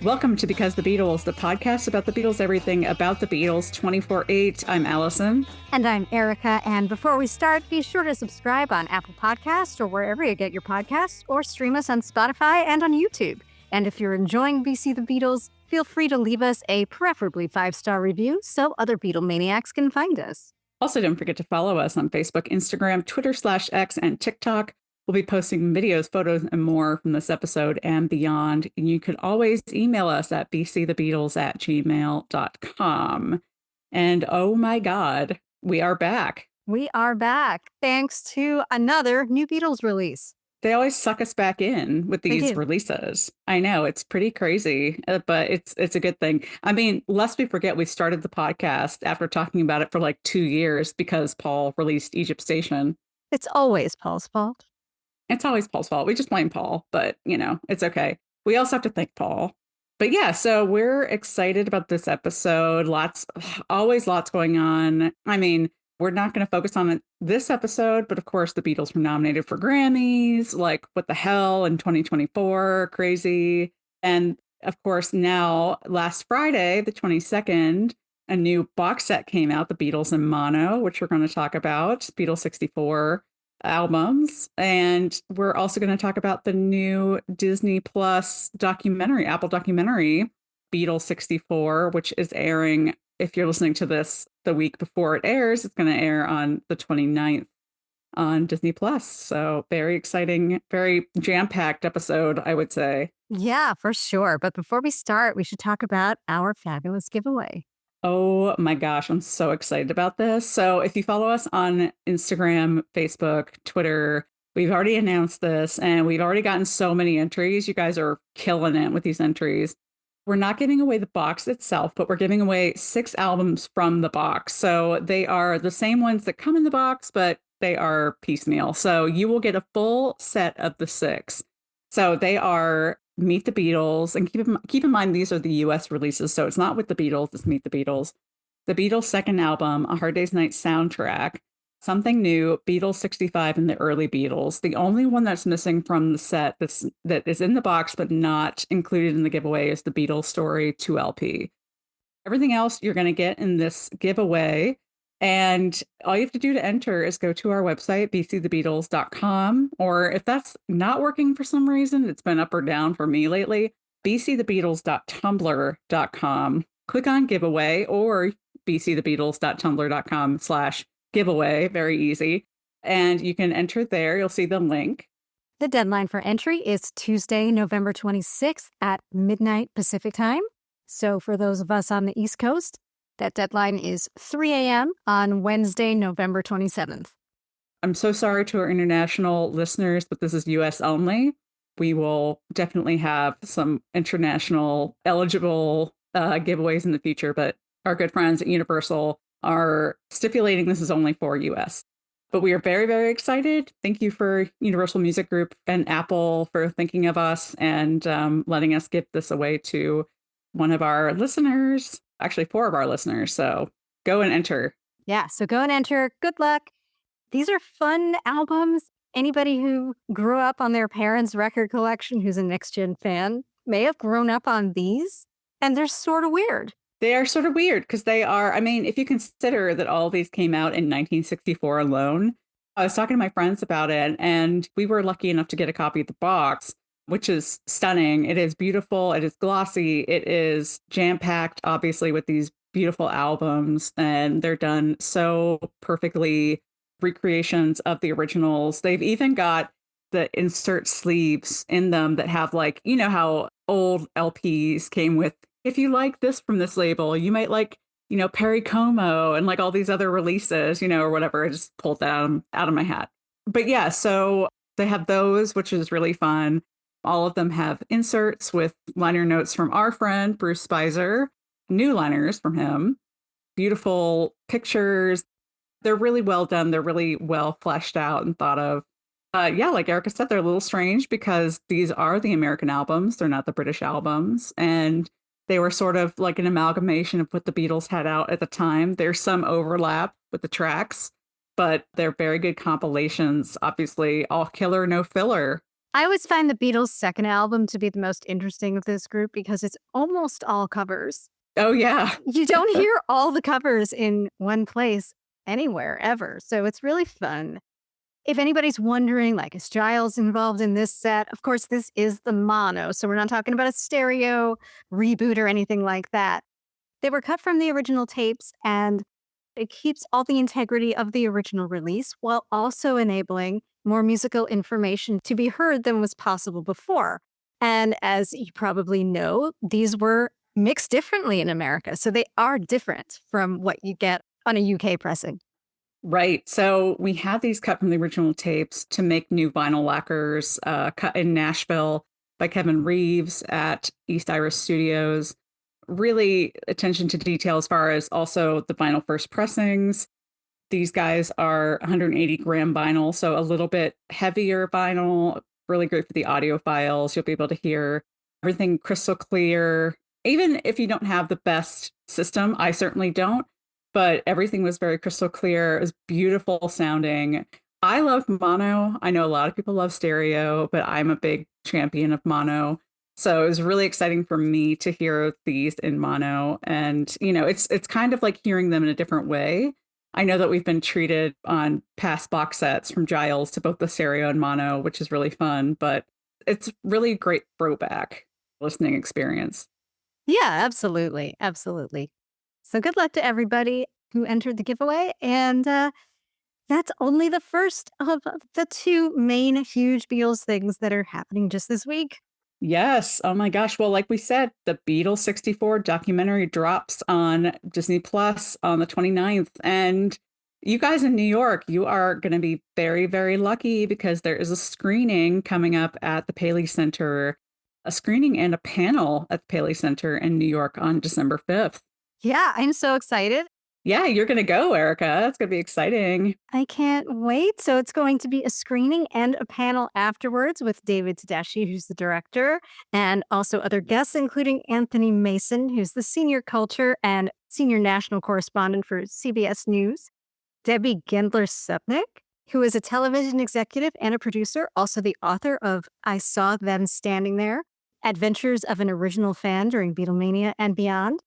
Welcome to Because the Beatles, the podcast about the Beatles, everything about the Beatles, 24/8. I'm Allison. And I'm Erica. And before we start, be sure to subscribe on Apple Podcasts or wherever you get your podcasts, or stream us on Spotify and on YouTube. And if you're enjoying BC the Beatles, feel free to leave us a preferably 5-star review so other Beatle maniacs can find us. Also, don't forget to follow us on Facebook, Instagram, Twitter/X, and TikTok. We'll be posting videos, photos, and more from this episode and beyond. And you can always email us at bcthebeatles@gmail.com. And oh my God, we are back. We are back, thanks to another new Beatles release. They always suck us back in with these releases. I know, it's pretty crazy, but it's a good thing. I mean, lest we forget, we started the podcast after talking about it for like 2 years because Paul released Egypt Station. It's always Paul's fault. It's always Paul's fault. We just blame Paul, but you know, it's okay. We also have to thank Paul. But yeah, so we're excited about this episode. Always lots going on. I mean, we're not going to focus on this episode, but of course the Beatles were nominated for Grammys. Like, what the hell in 2024? Crazy. And of course, now last Friday, the 22nd, a new box set came out, The Beatles in Mono, which we're going to talk about, Beatles 64 albums. And we're also going to talk about the new Disney Plus documentary, Apple documentary, Beatles 64, which is airing, if you're listening to this the week before it airs, it's going to air on the 29th on Disney Plus. So very exciting, very jam-packed episode, I would say. Yeah, for sure. But before we start, we should talk about our fabulous giveaway. Oh my gosh, I'm so excited about this. So if you follow us on Instagram, Facebook, Twitter, we've already announced this and we've already gotten so many entries. You guys are killing it with these entries. We're not giving away the box itself, but we're giving away 6 albums from the box. So they are the same ones that come in the box, but they are piecemeal. So you will get a full set of the 6. So they are Meet the Beatles, and keep in mind these are the US releases, so it's not with the Beatles, it's Meet the Beatles. The Beatles' second album, A Hard Day's Night soundtrack, Something New, Beatles 65, and the early Beatles. The only one that's missing from the set that is in the box but not included in the giveaway is the Beatles Story 2 LP. Everything else you're going to get in this giveaway. And all you have to do to enter is go to our website, bcthebeatles.com, or if that's not working for some reason, it's been up or down for me lately, bcthebeatles.tumblr.com. Click on giveaway or bcthebeatles.tumblr.com/giveaway. Very easy. And you can enter there. You'll see the link. The deadline for entry is Tuesday, November 26th at midnight Pacific time. So for those of us on the East Coast, that deadline is 3 a.m. on Wednesday, November 27th. I'm so sorry to our international listeners, but this is US only. We will definitely have some international eligible giveaways in the future, but our good friends at Universal are stipulating this is only for US. But we are very, very excited. Thank you for Universal Music Group and Apple for thinking of us and letting us give this away to one of our listeners. Actually, 4 of our listeners. So go and enter. Yeah, so go and enter. Good luck. These are fun albums. Anybody who grew up on their parents' record collection who's a Next Gen fan may have grown up on these, and they're sort of weird. They are sort of weird because they are, I mean, if you consider that all of these came out in 1964 alone, I was talking to my friends about it, and we were lucky enough to get a copy of the box, which is stunning. It is beautiful. It is glossy. It is jam-packed, obviously, with these beautiful albums. And they're done so perfectly, recreations of the originals. They've even got the insert sleeves in them that have, like, you know how old LPs came with, if you like this from this label, you might like, you know, Perry Como and like all these other releases, you know, or whatever. I just pulled that out of my hat. But yeah, so they have those, which is really fun. All of them have inserts with liner notes from our friend, Bruce Spicer, new liners from him, beautiful pictures. They're really well done. They're really well fleshed out and thought of. Yeah, like Erica said, they're a little strange because these are the American albums. They're not the British albums. And they were sort of like an amalgamation of what the Beatles had out at the time. There's some overlap with the tracks, but they're very good compilations. Obviously, all killer, no filler. I always find the Beatles' second album to be the most interesting of this group because it's almost all covers. Oh, yeah. You don't hear all the covers in one place anywhere ever. So it's really fun. If anybody's wondering, like, is Giles involved in this set? Of course, this is the mono. So we're not talking about a stereo reboot or anything like that. They were cut from the original tapes, and it keeps all the integrity of the original release while also enabling more musical information to be heard than was possible before. And as you probably know, these were mixed differently in America. So they are different from what you get on a UK pressing. Right. So we had these cut from the original tapes to make new vinyl lacquers, cut in Nashville by Kevin Reeves at East Iris Studios. Really attention to detail as far as also the vinyl first pressings. These guys are 180-gram vinyl, so a little bit heavier vinyl, really great for the audio files. You'll be able to hear everything crystal clear. Even if you don't have the best system, I certainly don't, but everything was very crystal clear. It was beautiful sounding. I love mono. I know a lot of people love stereo, but I'm a big champion of mono. So it was really exciting for me to hear these in mono. And, it's kind of like hearing them in a different way. I know that we've been treated on past box sets from Giles to both the stereo and mono, which is really fun, but it's really great throwback listening experience. Yeah, absolutely. Absolutely. So good luck to everybody who entered the giveaway. And that's only the first of the two main huge Beatles things that are happening just this week. Yes. Oh my gosh. Well, like we said, the Beatles 64 documentary drops on Disney Plus on the 29th. And you guys in New York, you are going to be very, very lucky because there is a screening coming up at the Paley Center, a screening and a panel at the Paley Center in New York on December 5th. Yeah, I'm so excited. Yeah, you're going to go, Erica. That's going to be exciting. I can't wait. So it's going to be a screening and a panel afterwards with David Tedeschi, who's the director, and also other guests, including Anthony Mason, who's the senior culture and senior national correspondent for CBS News, Debbie Gendler-Supnick, who is a television executive and a producer, also the author of I Saw Them Standing There, Adventures of an Original Fan During Beatlemania and Beyond,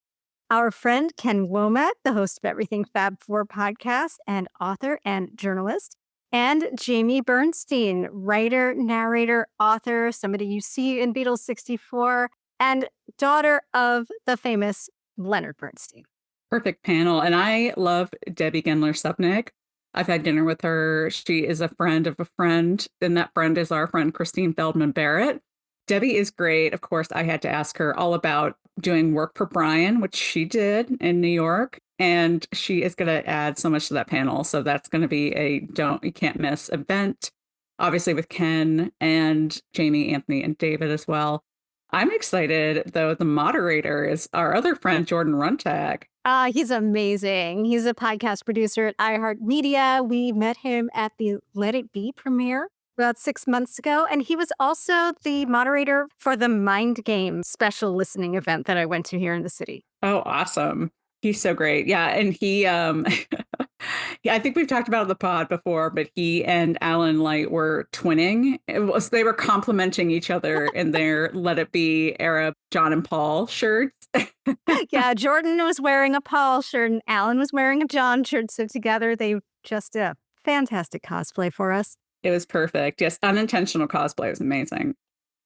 our friend Ken Womack, the host of Everything Fab 4 podcast and author and journalist, and Jamie Bernstein, writer, narrator, author, somebody you see in Beatles 64, and daughter of the famous Leonard Bernstein. Perfect panel. And I love Debbie Gendler-Supnick. I've had dinner with her. She is a friend of a friend, and that friend is our friend Christine Feldman Barrett. Debbie is great. Of course, I had to ask her all about doing work for Brian, which she did in New York. And she is going to add so much to that panel. So that's going to be you can't miss event, obviously with Ken and Jamie, Anthony, and David as well. I'm excited, though. The moderator is our other friend, Jordan Runtag. He's amazing. He's a podcast producer at iHeartMedia. We met him at the Let It Be premiere about 6 months ago. And he was also the moderator for the Mind Game special listening event that I went to here in the city. Oh, awesome. He's so great. Yeah. And he, yeah, I think we've talked about it on the pod before, but he and Alan Light were twinning. They were complimenting each other in their Let It Be era John and Paul shirts. Yeah, Jordan was wearing a Paul shirt and Alan was wearing a John shirt. So together they just a fantastic cosplay for us. It was perfect. Yes, unintentional cosplay was amazing.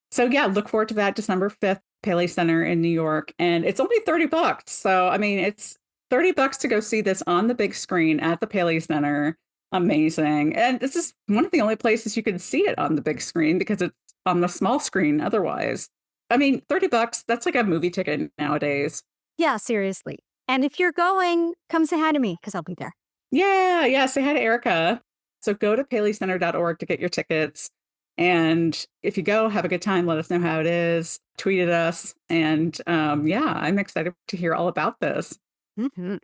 So yeah, look forward to that December 5th, Paley Center in New York. And it's only $30. So, I mean, it's $30 to go see this on the big screen at the Paley Center. Amazing. And this is one of the only places you can see it on the big screen because it's on the small screen otherwise. I mean, $30, that's like a movie ticket nowadays. Yeah, seriously. And if you're going, come say hi to me because I'll be there. Yeah. Say hi to Erica. So go to paleycenter.org to get your tickets. And if you go, have a good time. Let us know how it is. Tweet at us. And yeah, I'm excited to hear all about this. Mm-hmm.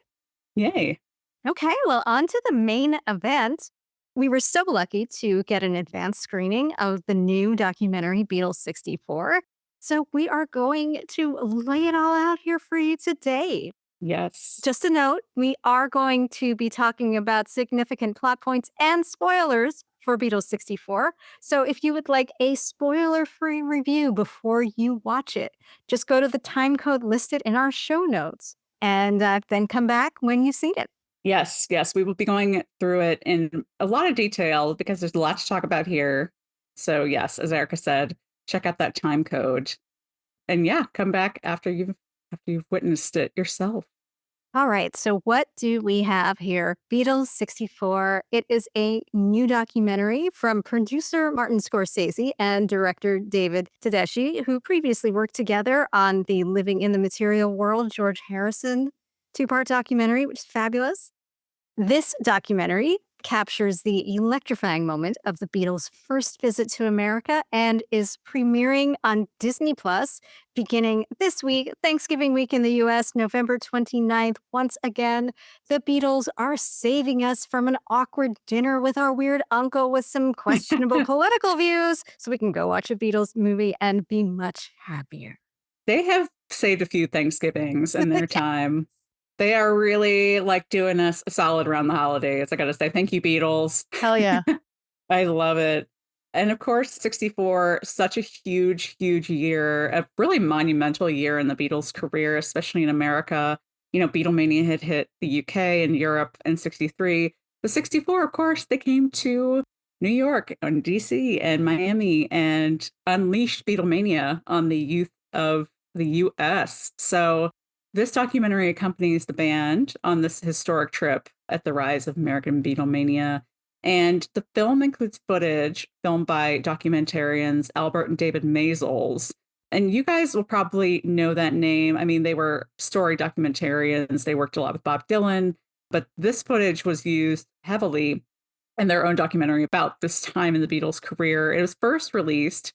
Yay. Okay, well, on to the main event. We were so lucky to get an advanced screening of the new documentary Beatles 64. So we are going to lay it all out here for you today. Yes. Just a note, we are going to be talking about significant plot points and spoilers for Beatles 64. So if you would like a spoiler-free review before you watch it, just go to the time code listed in our show notes and then come back when you've seen it. Yes, yes, we will be going through it in a lot of detail because there's a lot to talk about here. So yes, as Erica said, check out that time code. And yeah, come back after you've witnessed it yourself. All right, so what do we have here? Beatles 64. It is a new documentary from producer Martin Scorsese and director David Tedeschi, who previously worked together on the Living in the Material World George Harrison two-part documentary, which is fabulous. This documentary captures the electrifying moment of the Beatles' first visit to America and is premiering on Disney Plus beginning this week, Thanksgiving week in the US, November 29th. Once again, the Beatles are saving us from an awkward dinner with our weird uncle with some questionable political views so we can go watch a Beatles movie and be much happier. They have saved a few Thanksgivings in their time. They are really like doing us a solid around the holidays. I got to say, thank you, Beatles. Hell yeah. I love it. And of course, 64, such a huge, huge year, a really monumental year in the Beatles' career, especially in America. You know, Beatlemania had hit the UK and Europe in 63. But 64, of course, they came to New York and DC and Miami and unleashed Beatlemania on the youth of the US. So this documentary accompanies the band on this historic trip at the rise of American Beatlemania. And the film includes footage filmed by documentarians Albert and David Maysles. And you guys will probably know that name. I mean, they were story documentarians. They worked a lot with Bob Dylan, but this footage was used heavily in their own documentary about this time in the Beatles' career. It was first released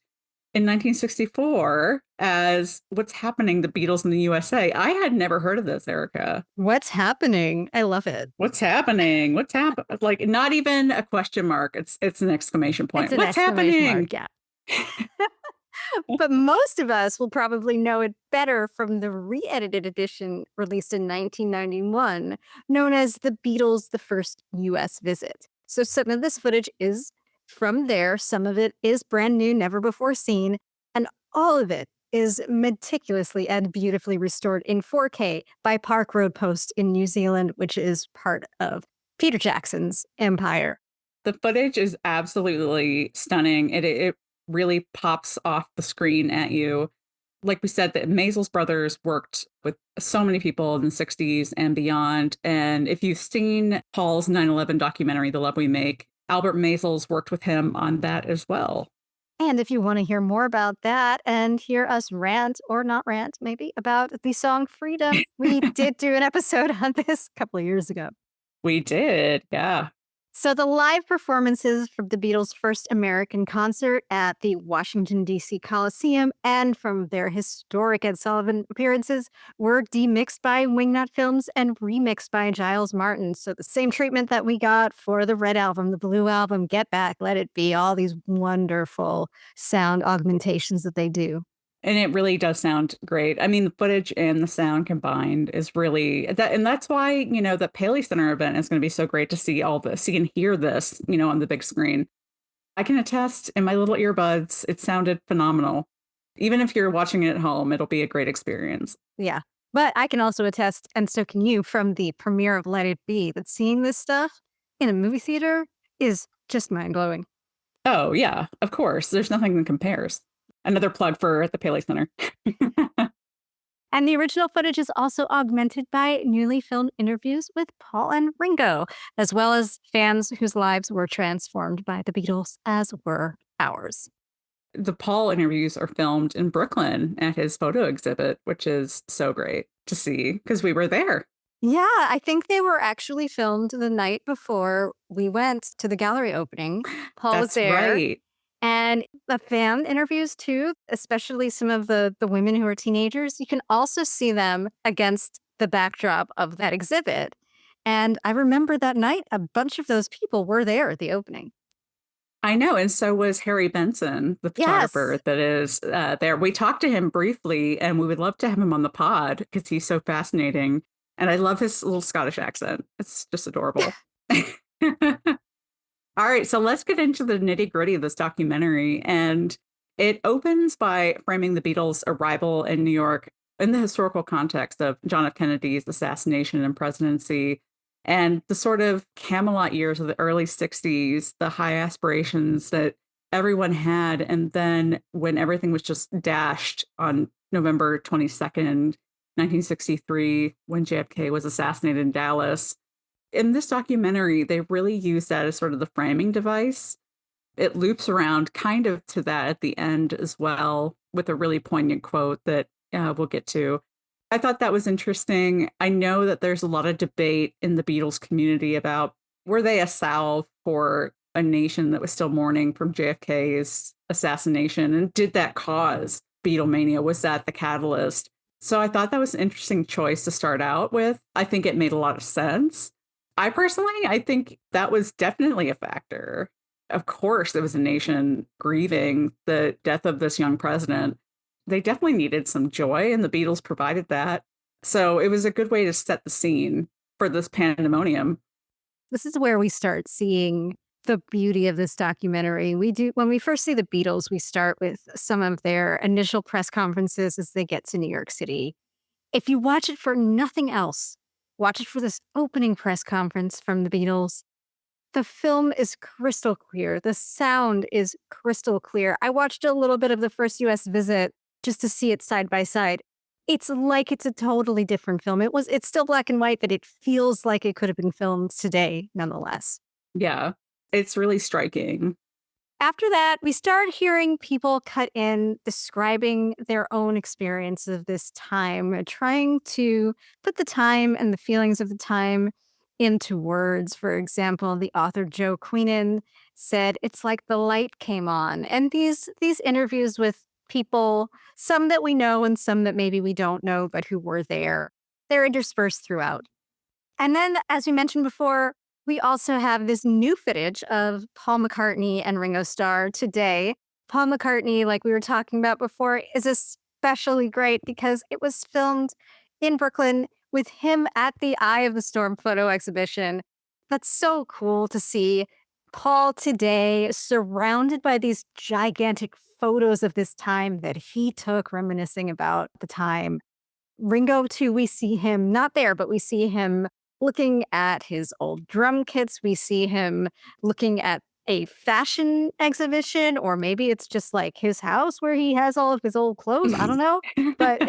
in 1964 as What's Happening, the Beatles in the USA. I had never heard of this, Erica. What's happening? I love it. What's happening? What's happening? Like not even a question mark. It's an exclamation point. It's an What's exclamation happening? mark, yeah. But most of us will probably know it better from the re-edited edition released in 1991, known as The Beatles: The First US Visit. So some of this footage is from there, some of it is brand new, never before seen, and all of it is meticulously and beautifully restored in 4K by Park Road Post in New Zealand, which is part of Peter Jackson's empire. The footage is absolutely stunning. It really pops off the screen at you. Like we said, the Maysles brothers worked with so many people in the 60s and beyond. And if you've seen Paul's 9/11 documentary, The Love We Make, Albert Maysles worked with him on that as well. And if you want to hear more about that and hear us rant or not rant, maybe about the song Freedom, we did do an episode on this a couple of years ago. We did, yeah. So the live performances from the Beatles' first American concert at the Washington, D.C. Coliseum and from their historic Ed Sullivan appearances were demixed by Wingnut Films and remixed by Giles Martin. So the same treatment that we got for the Red Album, the Blue Album, Get Back, Let It Be, all these wonderful sound augmentations that they do. And it really does sound great. I mean, the footage and the sound combined is really that, and that's why, you know, the Paley Center event is going to be so great to see all this, see and hear this, you know, on the big screen. I can attest in my little earbuds, it sounded phenomenal. Even if you're watching it at home, it'll be a great experience. Yeah. But I can also attest, and so can you, from the premiere of Let It Be, that seeing this stuff in a movie theater is just mind blowing. Oh, yeah, of course. There's nothing that compares. Another plug for the Paley Center. And the original footage is also augmented by newly filmed interviews with Paul and Ringo, as well as fans whose lives were transformed by the Beatles, as were ours. The Paul interviews are filmed in Brooklyn at his photo exhibit, which is so great to see because we were there. Yeah, I think they were actually filmed the night before we went to the gallery opening. Paul was That's there. right. And the fan interviews too, especially some of the women who are teenagers, you can also see them against the backdrop of that exhibit. And I remember that night, a bunch of those people were there at the opening. I know. And so was Harry Benson, the photographer Yes. that is there. We talked to him briefly and we would love to have him on the pod because he's so fascinating. And I love his little Scottish accent. It's just adorable. All right, so let's get into the nitty gritty of this documentary. And it opens by framing the Beatles' arrival in New York in the historical context of John F. Kennedy's assassination and presidency, and the sort of Camelot years of the early 60s, the high aspirations that everyone had. And then when everything was just dashed on November 22nd, 1963, when JFK was assassinated in Dallas. In this documentary, they really use that as sort of the framing device. It loops around kind of to that at the end as well, with a really poignant quote that we'll get to. I thought that was interesting. I know that there's a lot of debate in the Beatles community about were they a salve for a nation that was still mourning from JFK's assassination? And did that cause Beatlemania? Was that the catalyst? So I thought that was an interesting choice to start out with. I think it made a lot of sense. I think that was definitely a factor. Of course, there was a nation grieving the death of this young president. They definitely needed some joy, and the Beatles provided that. So it was a good way to set the scene for this pandemonium. This is where we start seeing the beauty of this documentary. When we first see the Beatles, we start with some of their initial press conferences as they get to New York City. If you watch it for nothing else, watch it for this opening press conference from the Beatles. The film is crystal clear. The sound is crystal clear. I watched a little bit of the first US visit just to see it side by side. It's like it's a totally different film. It's still black and white, but it feels like it could have been filmed today nonetheless. Yeah, it's really striking. After that, we start hearing people cut in describing their own experience of this time, trying to put the time and the feelings of the time into words. For example, the author Joe Queenan said, "It's like the light came on." And these interviews with people, some that we know and some that maybe we don't know, but who were there, they're interspersed throughout. And then, as we mentioned before, we also have this new footage of Paul McCartney and Ringo Starr today. Paul McCartney, like we were talking about before, is especially great because it was filmed in Brooklyn with him at the Eye of the Storm photo exhibition. That's so cool to see Paul today surrounded by these gigantic photos of this time that he took, reminiscing about the time. Ringo, too, we see him not there, but we see him looking at his old drum kits. We see him looking at a fashion exhibition, or maybe it's just like his house where he has all of his old clothes. I don't know, but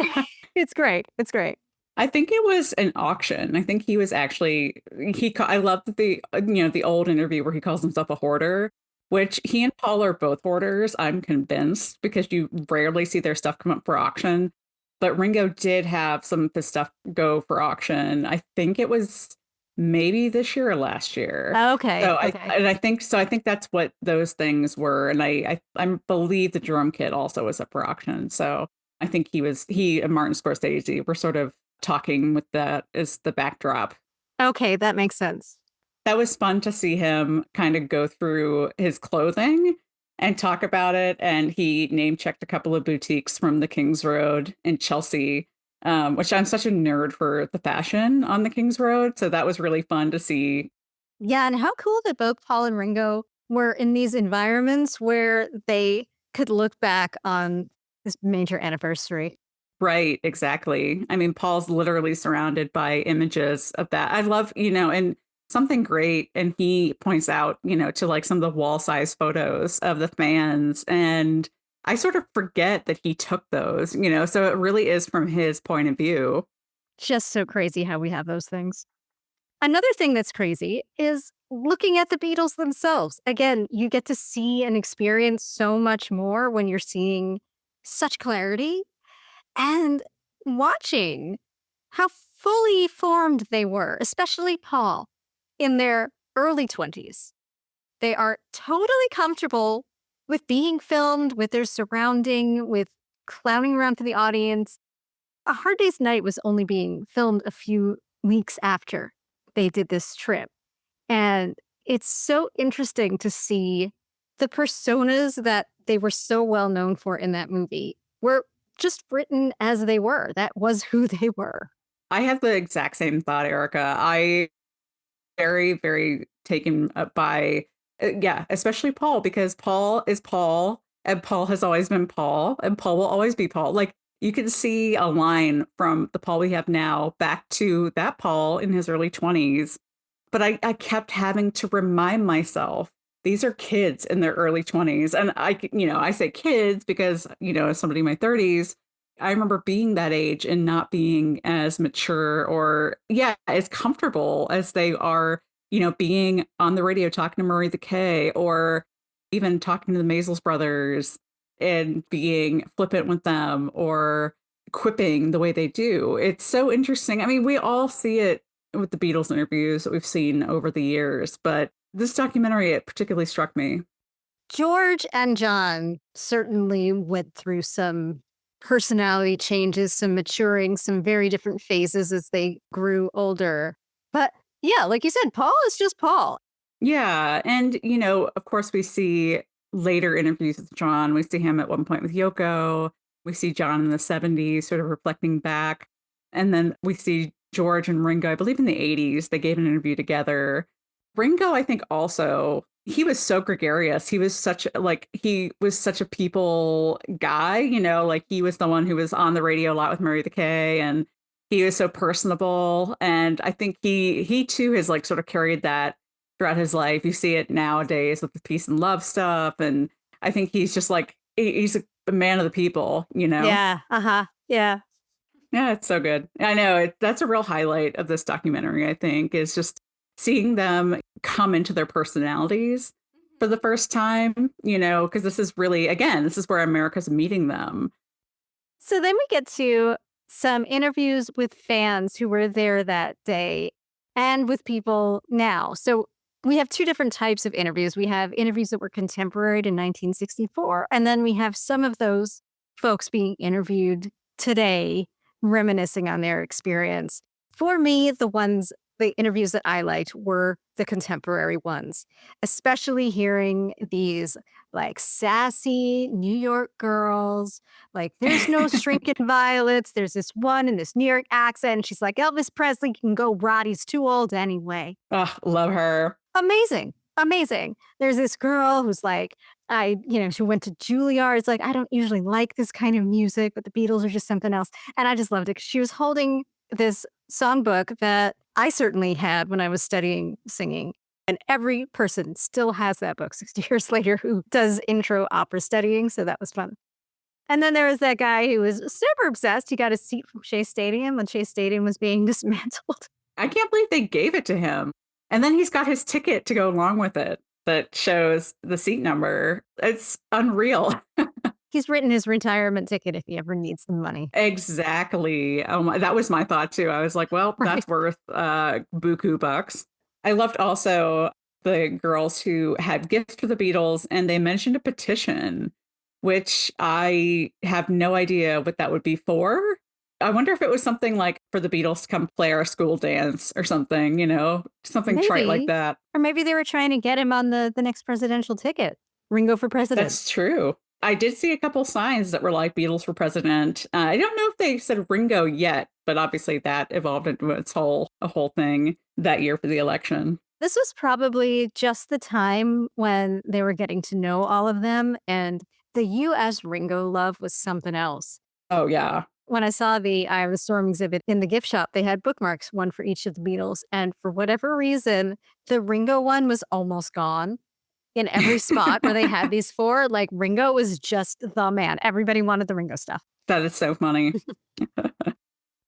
it's great. It's great. I think it was an auction. I think he was actually I love the old interview where he calls himself a hoarder, which he and Paul are both hoarders. I'm convinced because you rarely see their stuff come up for auction. But Ringo did have some of his stuff go for auction. I think it was maybe this year or last year. Okay. So Okay. I think that's what those things were. And I believe the drum kit also was up for auction. So I think he and Martin Scorsese were sort of talking with that as the backdrop. Okay. That makes sense. That was fun to see him kind of go through his clothing and talk about it. And he name checked a couple of boutiques from the King's Road in Chelsea, which I'm such a nerd for the fashion on the King's Road. So that was really fun to see. Yeah. And how cool that both Paul and Ringo were in these environments where they could look back on this major anniversary. Right, exactly. I mean, Paul's literally surrounded by images of that. I love, and something great. And he points out, to like some of the wall size photos of the fans. And I sort of forget that he took those, so it really is from his point of view. Just so crazy how we have those things. Another thing that's crazy is looking at the Beatles themselves. Again, you get to see and experience so much more when you're seeing such clarity and watching how fully formed they were, especially Paul in their early 20s. They are totally comfortable with being filmed, with their surrounding, with clowning around to the audience. A Hard Day's Night was only being filmed a few weeks after they did this trip. And it's so interesting to see the personas that they were so well known for in that movie were just written as they were. That was who they were. I have the exact same thought, Erica. I very, very taken up by Yeah, especially Paul, because Paul is Paul and Paul has always been Paul and Paul will always be Paul. Like you can see a line from the Paul we have now back to that Paul in his early 20s. But I kept having to remind myself these are kids in their early 20s. And I say kids because, as somebody in my 30s, I remember being that age and not being as mature or, yeah, as comfortable as they are, being on the radio talking to Murray the K or even talking to the Maisels brothers and being flippant with them or quipping the way they do. It's so interesting. I mean, we all see it with the Beatles interviews that we've seen over the years, but this documentary, it particularly struck me. George and John certainly went through some personality changes, some maturing, some very different phases as they grew older. But yeah, like you said, Paul is just Paul. Yeah. And, of course, we see later interviews with John. We see him at one point with Yoko. We see John in the 70s, sort of reflecting back. And then we see George and Ringo, I believe in the 80s, they gave an interview together. Ringo, I think also, he was so gregarious. He was such a people guy, like he was the one who was on the radio a lot with Murray the K and he was so personable. And I think he too has like sort of carried that throughout his life. You see it nowadays with the peace and love stuff. And I think he's just like, he's a man of the people. Yeah. Uh-huh. Yeah. Yeah, it's so good. I know that's a real highlight of this documentary, I think, is just seeing them come into their personalities for the first time, because this is really, again, this is where America's meeting them. So then we get to some interviews with fans who were there that day and with people now. So we have two different types of interviews. We have interviews that were contemporary to 1964, and then we have some of those folks being interviewed today, reminiscing on their experience. For me, the interviews that I liked were the contemporary ones, especially hearing these like sassy New York girls. Like, there's no shrinking violets. There's this one in this New York accent. And she's like, Elvis Presley can go rot. He's too old anyway. Oh, love her. Amazing. Amazing. There's this girl who's like, she went to Juilliard. It's like, I don't usually like this kind of music, but the Beatles are just something else. And I just loved it. She was holding this songbook that I certainly had when I was studying singing. And every person still has that book 60 years later who does intro opera studying. So that was fun. And then there was that guy who was super obsessed. He got a seat from Shea Stadium when Shea Stadium was being dismantled. I can't believe they gave it to him. And then he's got his ticket to go along with it that shows the seat number. It's unreal. He's written his retirement ticket if he ever needs the money. Exactly. Oh my, that was my thought too. I was like, well, that's worth buku bucks. I loved also the girls who had gifts for the Beatles, and they mentioned a petition, which I have no idea what that would be for. I wonder if it was something like for the Beatles to come play our school dance or something, something trite like that. Or maybe they were trying to get him on the next presidential ticket. Ringo for president. That's true. I did see a couple signs that were like Beatles for president. I don't know if they said Ringo yet, but obviously that evolved into a whole thing that year for the election. This was probably just the time when they were getting to know all of them, and the U.S. Ringo love was something else. Oh, yeah. When I saw the Eye of the Storm exhibit in the gift shop, they had bookmarks, one for each of the Beatles. And for whatever reason, the Ringo one was almost gone. In every spot where they had these four, like Ringo was just the man. Everybody wanted the Ringo stuff. That is so funny.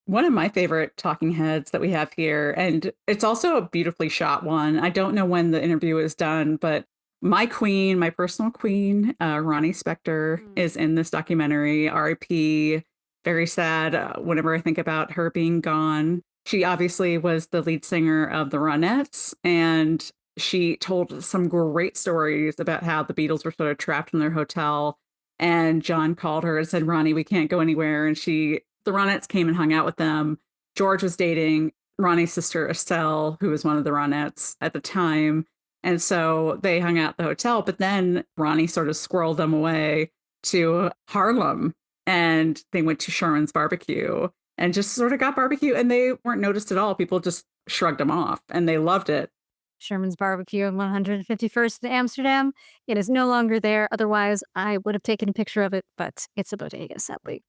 One of my favorite talking heads that we have here, and it's also a beautifully shot one. I don't know when the interview was done, but my queen, my personal queen, Ronnie Spector, is in this documentary. R.I.P. Very sad whenever I think about her being gone. She obviously was the lead singer of the Ronettes, and she told some great stories about how the Beatles were sort of trapped in their hotel. And John called her and said, Ronnie, we can't go anywhere. And the Ronettes came and hung out with them. George was dating Ronnie's sister, Estelle, who was one of the Ronettes at the time. And so they hung out at the hotel. But then Ronnie sort of squirreled them away to Harlem. And they went to Sherman's barbecue and just sort of got barbecue. And they weren't noticed at all. People just shrugged them off and they loved it. Sherman's Barbecue on 151st in Amsterdam. It is no longer there. Otherwise, I would have taken a picture of it, but it's a bodega, sadly.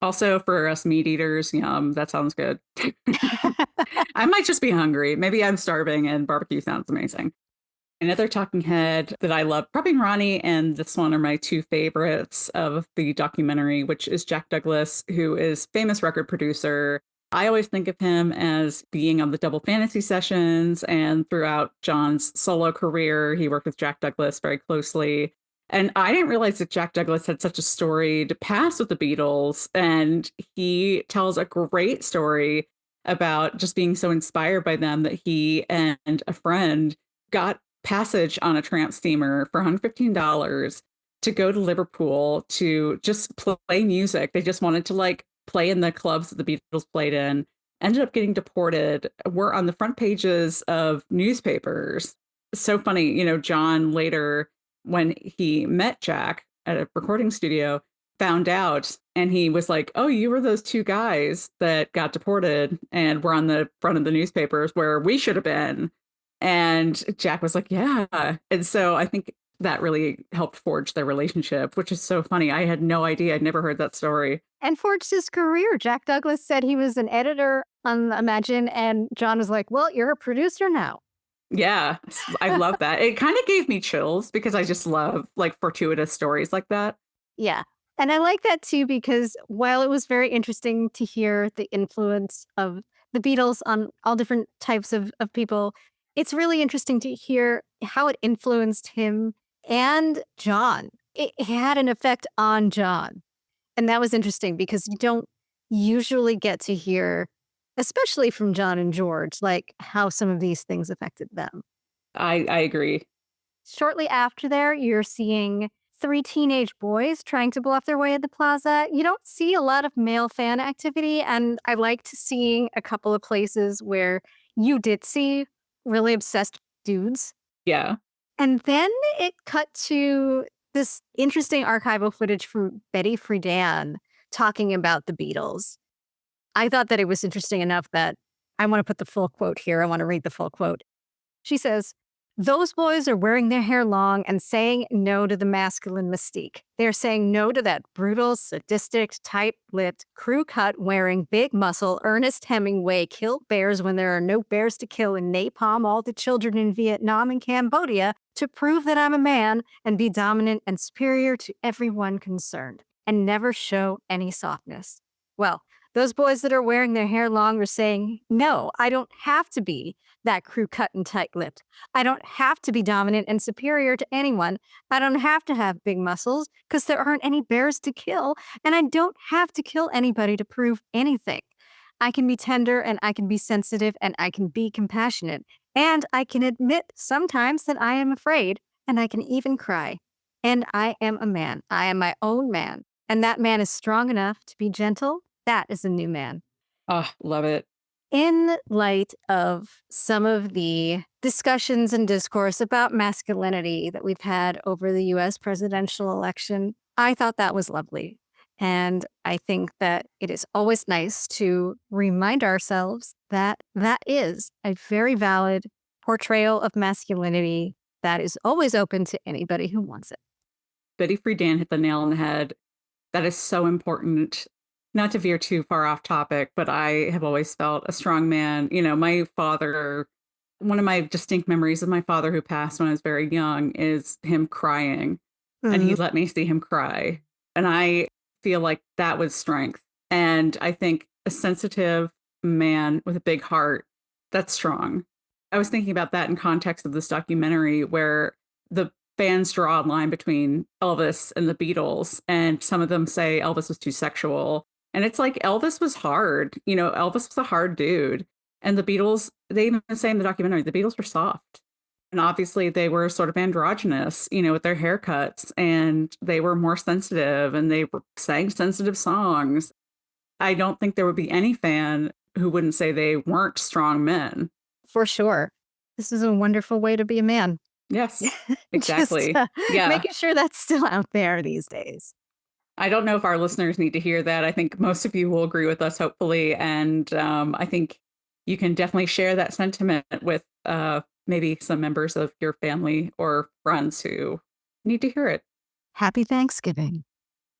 Also, for us meat eaters, yum, that sounds good. I might just be hungry. Maybe I'm starving and barbecue sounds amazing. Another talking head that I love, probably Ronnie and this one are my two favorites of the documentary, which is Jack Douglas, who is famous record producer. I always think of him as being on the Double Fantasy sessions, and throughout John's solo career, he worked with Jack Douglas very closely. And I didn't realize that Jack Douglas had such a storied past with the Beatles. And he tells a great story about just being so inspired by them that he and a friend got passage on a tramp steamer for $115 to go to Liverpool to just play music. They just wanted to like play in the clubs that the Beatles played in. Ended up getting deported. Were on the front pages of newspapers. So funny, John later, when he met Jack at a recording studio, found out and he was like, "Oh, you were those two guys that got deported and were on the front of the newspapers where we should have been." And Jack was like, "Yeah." And so I think that really helped forge their relationship, which is so funny. I had no idea. I'd never heard that story. And forged his career. Jack Douglas said he was an editor on Imagine, and John was like, "Well, you're a producer now." Yeah, I love that. It kind of gave me chills because I just love like fortuitous stories like that. Yeah. And I like that too, because while it was very interesting to hear the influence of the Beatles on all different types of people, it's really interesting to hear how it influenced him and John. It had an effect on John. And that was interesting because you don't usually get to hear, especially from John and George, like how some of these things affected them. I agree. Shortly after there, you're seeing three teenage boys trying to bluff their way at the plaza. You don't see a lot of male fan activity, and I liked seeing a couple of places where you did see really obsessed dudes. Yeah. And then it cut to this interesting archival footage from Betty Friedan talking about the Beatles. I thought that it was interesting enough that I want to put the full quote here. I want to read the full quote. She says, "Those boys are wearing their hair long and saying no to the masculine mystique. They're saying no to that brutal, sadistic, tight-lipped, crew-cut wearing, big muscle, Ernest Hemingway kill bears when there are no bears to kill and napalm all the children in Vietnam and Cambodia to prove that I'm a man and be dominant and superior to everyone concerned and never show any softness." Well, those boys that are wearing their hair long are saying, "No, I don't have to be that crew cut and tight lipped. I don't have to be dominant and superior to anyone. I don't have to have big muscles because there aren't any bears to kill. And I don't have to kill anybody to prove anything. I can be tender and I can be sensitive and I can be compassionate. And I can admit sometimes that I am afraid and I can even cry. And I am a man. I am my own man. And that man is strong enough to be gentle. That is a new man." Oh, love it. In light of some of the discussions and discourse about masculinity that we've had over the US presidential election, I thought that was lovely. And I think that it is always nice to remind ourselves that that is a very valid portrayal of masculinity that is always open to anybody who wants it. Betty Friedan hit the nail on the head. That is so important. Not to veer too far off topic, but I have always felt a strong man. My father, one of my distinct memories of my father who passed when I was very young is him crying. And he Mhm. let me see him cry. And I feel like that was strength. And I think a sensitive man with a big heart, that's strong. I was thinking about that in context of this documentary where the fans draw a line between Elvis and the Beatles, and some of them say Elvis was too sexual. And it's like Elvis was hard. Elvis was a hard dude. And the Beatles, they even say in the documentary, the Beatles were soft. And obviously they were sort of androgynous, with their haircuts, and they were more sensitive and they sang sensitive songs. I don't think there would be any fan who wouldn't say they weren't strong men. For sure. This is a wonderful way to be a man. Yes, Just exactly. Yeah. making sure that's still out there these days. I don't know if our listeners need to hear that. I think most of you will agree with us, hopefully. And I think you can definitely share that sentiment with maybe some members of your family or friends who need to hear it. Happy Thanksgiving.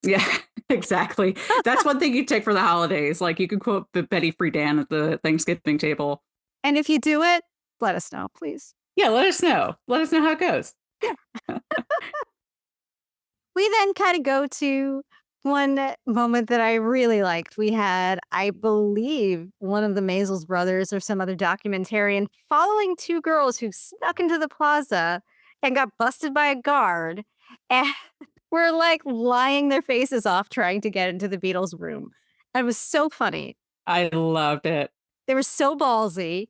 Yeah, exactly. That's one thing you take for the holidays. Like you can quote Betty Friedan at the Thanksgiving table. And if you do it, let us know, please. Yeah, let us know. Let us know how it goes. Yeah. We then kind of go to one moment that I really liked. We had, I believe, one of the Maisels brothers or some other documentarian following two girls who snuck into the plaza and got busted by a guard and were like lying their faces off trying to get into the Beatles room. It was so funny. I loved it. They were so ballsy.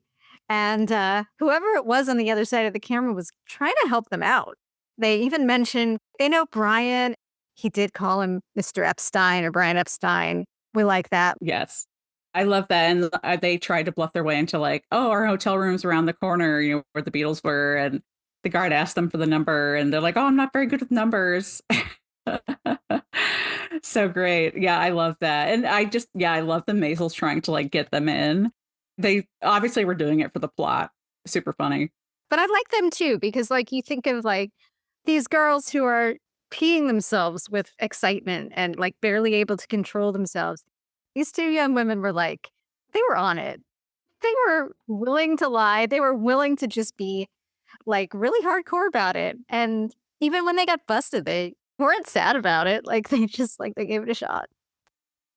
And whoever it was on the other side of the camera was trying to help them out. They even mentioned, they know Brian. He did call him Mr. Epstein or Brian Epstein. We like that. Yes. I love that. And they tried to bluff their way into like, oh, our hotel room's around the corner, where the Beatles were. And the guard asked them for the number and they're like, oh, I'm not very good with numbers. So great. Yeah, I love that. And I love the Maisels trying to like get them in. They obviously were doing it for the plot. Super funny. But I like them too, because like you think of like these girls who are peeing themselves with excitement and like barely able to control themselves. These two young women were like, they were on it. They were willing to lie. They were willing to just be like really hardcore about it. And even when they got busted, they weren't sad about it. Like they just like they gave it a shot.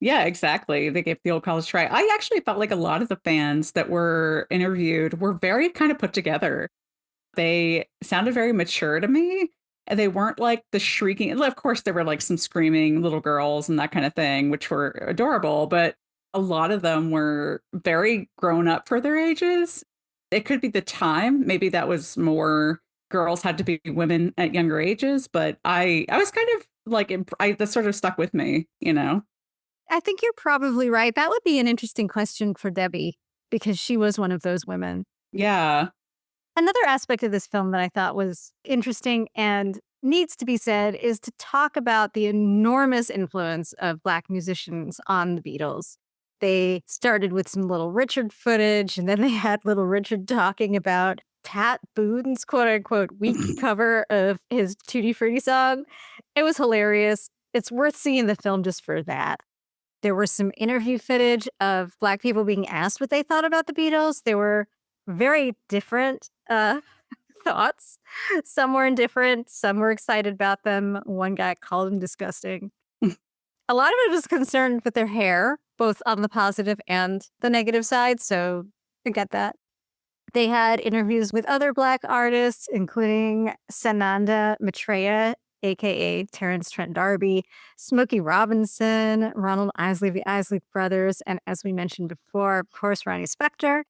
Yeah, exactly. They gave the old college try. I actually felt like a lot of the fans that were interviewed were very kind of put together. They sounded very mature to me. And they weren't like the shrieking. Of course, there were like some screaming little girls and that kind of thing, which were adorable. But a lot of them were very grown up for their ages. It could be the time. Maybe that was more girls had to be women at younger ages. But I was kind of like, that sort of stuck with me. I think you're probably right. That would be an interesting question for Debbie because she was one of those women. Yeah. Another aspect of this film that I thought was interesting and needs to be said is to talk about the enormous influence of Black musicians on the Beatles. They started with some Little Richard footage, and then they had Little Richard talking about Pat Boone's quote unquote weak cover of his Tutti Frutti song. It was hilarious. It's worth seeing the film just for that. There were some interview footage of Black people being asked what they thought about the Beatles. They were very different thoughts. Some were indifferent, some were excited about them. One guy called them disgusting. A lot of it was concerned with their hair, both on the positive and the negative side. So I get that. They had interviews with other Black artists, including Sananda Maitreya, aka Terrence Trent D'Arby, Smokey Robinson, Ronald Isley, the Isley Brothers, and as we mentioned before, of course, Ronnie Spector.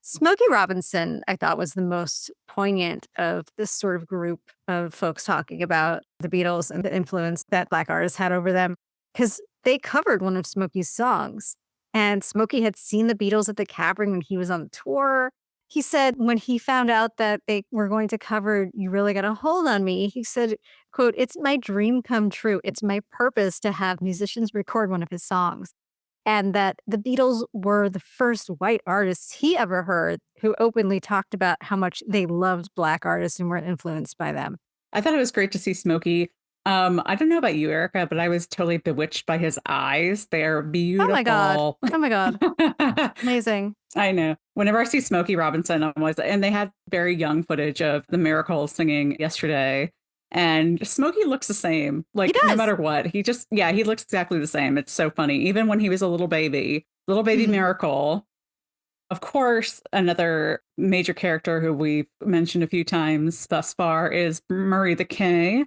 Smokey Robinson, I thought, was the most poignant of this sort of group of folks talking about the Beatles and the influence that Black artists had over them, because they covered one of Smokey's songs. And Smokey had seen the Beatles at the Cavern when he was on the tour. He said when he found out that they were going to cover You Really Got a Hold on Me, he said, quote, "It's my dream come true. It's my purpose to have musicians record one of his songs." And that the Beatles were the first white artists he ever heard who openly talked about how much they loved Black artists and were influenced by them. I thought it was great to see Smokey. I don't know about you, Erica, but I was totally bewitched by his eyes. They're Oh my God. beautiful. Oh my God. Amazing. I know. Whenever I see Smokey Robinson, and they had very young footage of the Miracles singing yesterday. And Smokey looks the same, He like no does. matter what. He looks exactly the same. It's so funny. Even when he was a little baby Miracle. Of course, another major character who we've mentioned a few times thus far is Murray the K,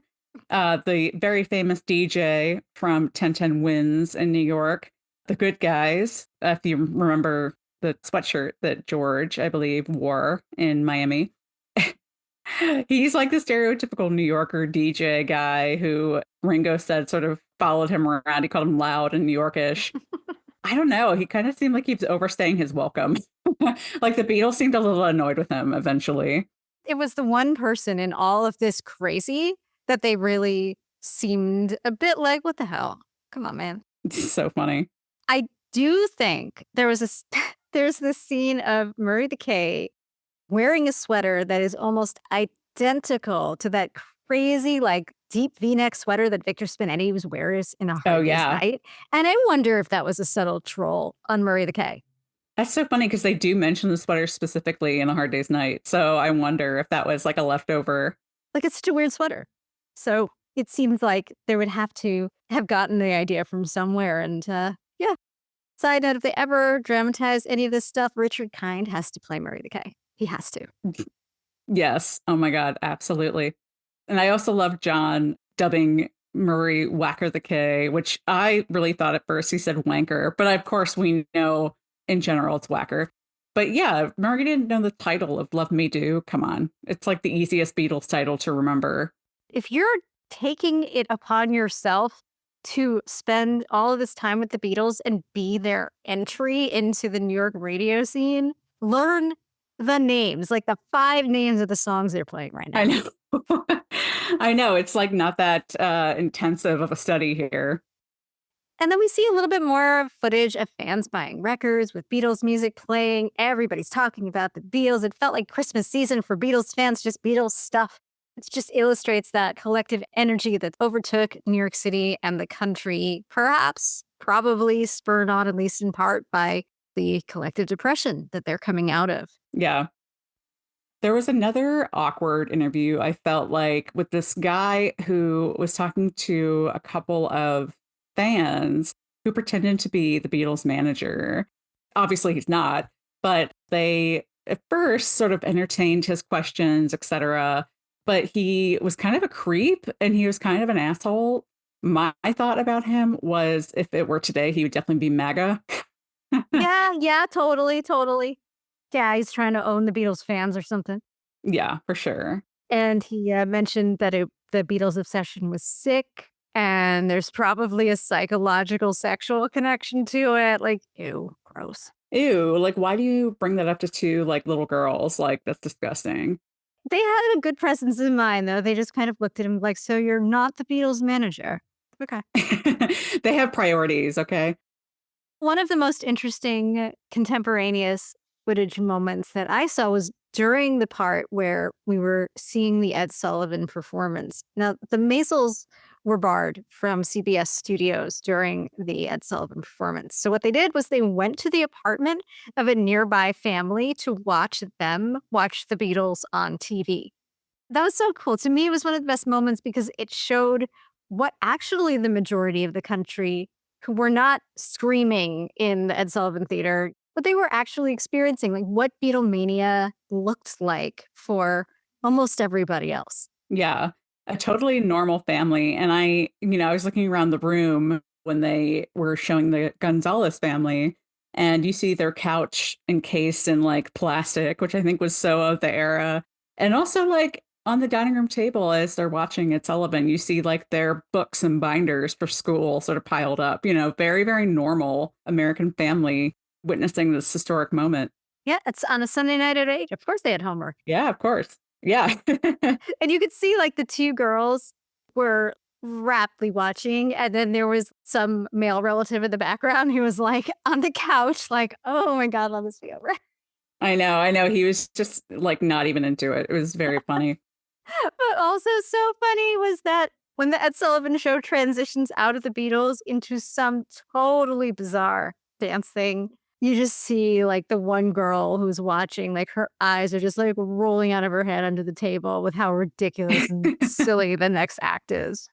the very famous DJ from 1010 Wins in New York. The Good Guys, if you remember the sweatshirt that George, I believe, wore in Miami. He's like the stereotypical New Yorker DJ guy who Ringo said sort of followed him around. He called him loud and New Yorkish. I don't know. He kind of seemed like he was overstaying his welcome. Like the Beatles seemed a little annoyed with him eventually. It was the one person in all of this crazy that they really seemed a bit like, what the hell? Come on, man. It's so funny. I do think there was there's this scene of Murray the K wearing a sweater that is almost identical to that crazy, like, deep V-neck sweater that Victor Spinetti was wears in A Oh, Hard Day's yeah. Night, and I wonder if that was a subtle troll on Murray the K. That's so funny because they do mention the sweater specifically in A Hard Day's Night. So I wonder if that was like a leftover. Like, it's such a weird sweater. So, it seems like they would have to have gotten the idea from somewhere, and, yeah. Side note, if they ever dramatize any of this stuff, Richard Kind has to play Murray the K. He has to. Yes. Oh my God. Absolutely. And I also love John dubbing Murray Whacker the K, which I really thought at first he said wanker, but of course we know in general it's whacker. But yeah, Murray didn't know the title of Love Me Do. Come on. It's like the easiest Beatles title to remember. If you're taking it upon yourself to spend all of this time with the Beatles and be their entry into the New York radio scene, learn the names, like the 5 names of the songs they're playing right I now. know. I know. It's like not that intensive of a study here. And then we see a little bit more footage of fans buying records with Beatles music playing. Everybody's talking about the Beatles. It felt like Christmas season for Beatles fans, just Beatles stuff. It just illustrates that collective energy that overtook New York City and the country, perhaps, probably spurred on, at least in part, by the collective depression that they're coming out of. Yeah. There was another awkward interview, I felt like, with this guy who was talking to a couple of fans who pretended to be the Beatles manager. Obviously, he's not, but they at first sort of entertained his questions, etc. But he was kind of a creep and he was kind of an asshole. My thought about him was if it were today, he would definitely be MAGA. Yeah, totally, totally. Yeah, he's trying to own the Beatles fans or something. Yeah, for sure. And he mentioned that the Beatles obsession was sick, and there's probably a psychological sexual connection to it. Like, ew, gross. Ew, like why do you bring that up to two like little girls? Like that's disgusting. They had a good presence in mind, though. They just kind of looked at him like, so you're not the Beatles manager. Okay. They have priorities, okay? One of the most interesting contemporaneous footage moments that I saw was during the part where we were seeing the Ed Sullivan performance. Now, the Maisels were barred from CBS studios during the Ed Sullivan performance. So, what they did was they went to the apartment of a nearby family to watch them watch the Beatles on TV. That was so cool. To me, it was one of the best moments because it showed what actually the majority of the country who were not screaming in the Ed Sullivan Theater, what they were actually experiencing, like what Beatlemania looked like for almost everybody else. Yeah, a totally normal family. And I was looking around the room when they were showing the Gonzalez family, and you see their couch encased in like plastic, which I think was so of the era. And also, like on the dining room table, as they're watching Ed Sullivan, you see like their books and binders for school sort of piled up, very, very normal American family witnessing this historic moment. Yeah, it's on a Sunday night at 8. Of course they had homework. Yeah, of course. Yeah. And you could see like the 2 girls were raptly watching, and then there was some male relative in the background who was like on the couch, like, oh my God, let this be over. I know, I know. He was just like not even into it. It was very funny. But also so funny was that when the Ed Sullivan Show transitions out of the Beatles into some totally bizarre dance thing, you just see like the one girl who's watching, like her eyes are just like rolling out of her head under the table with how ridiculous and silly the next act is.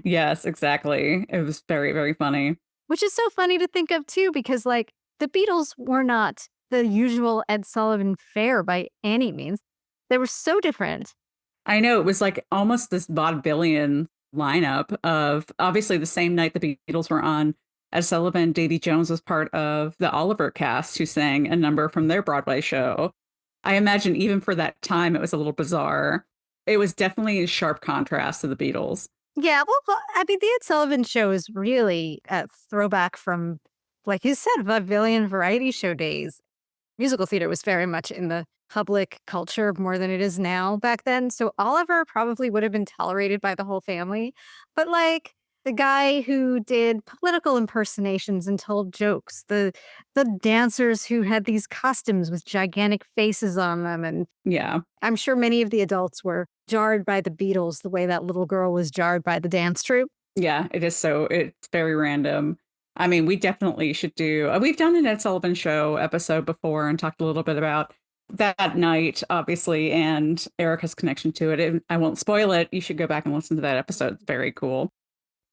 Yes, exactly. It was very, very funny. Which is so funny to think of too, because like the Beatles were not the usual Ed Sullivan fare by any means. They were so different. I know it was like almost this vaudevillian lineup of obviously the same night the Beatles were on. As Sullivan, Davy Jones was part of the Oliver cast who sang a number from their Broadway show. I imagine even for that time, it was a little bizarre. It was definitely a sharp contrast to the Beatles. Yeah, I mean, the Ed Sullivan Show is really a throwback from, like you said, vaudevillian variety show days. Musical theater was very much in the public culture more than it is now back then. So Oliver probably would have been tolerated by the whole family. But like The guy who did political impersonations and told jokes, the dancers who had these costumes with gigantic faces on them, and Yeah. I'm sure many of the adults were jarred by the Beatles the way that little girl was jarred by the dance troupe. Yeah, it is it's very random. I mean, we definitely should do we've done an Ed Sullivan Show episode before and talked a little bit about that night, obviously, and Erica's connection to it. And I won't spoil it. You should go back and listen to that episode. It's very cool.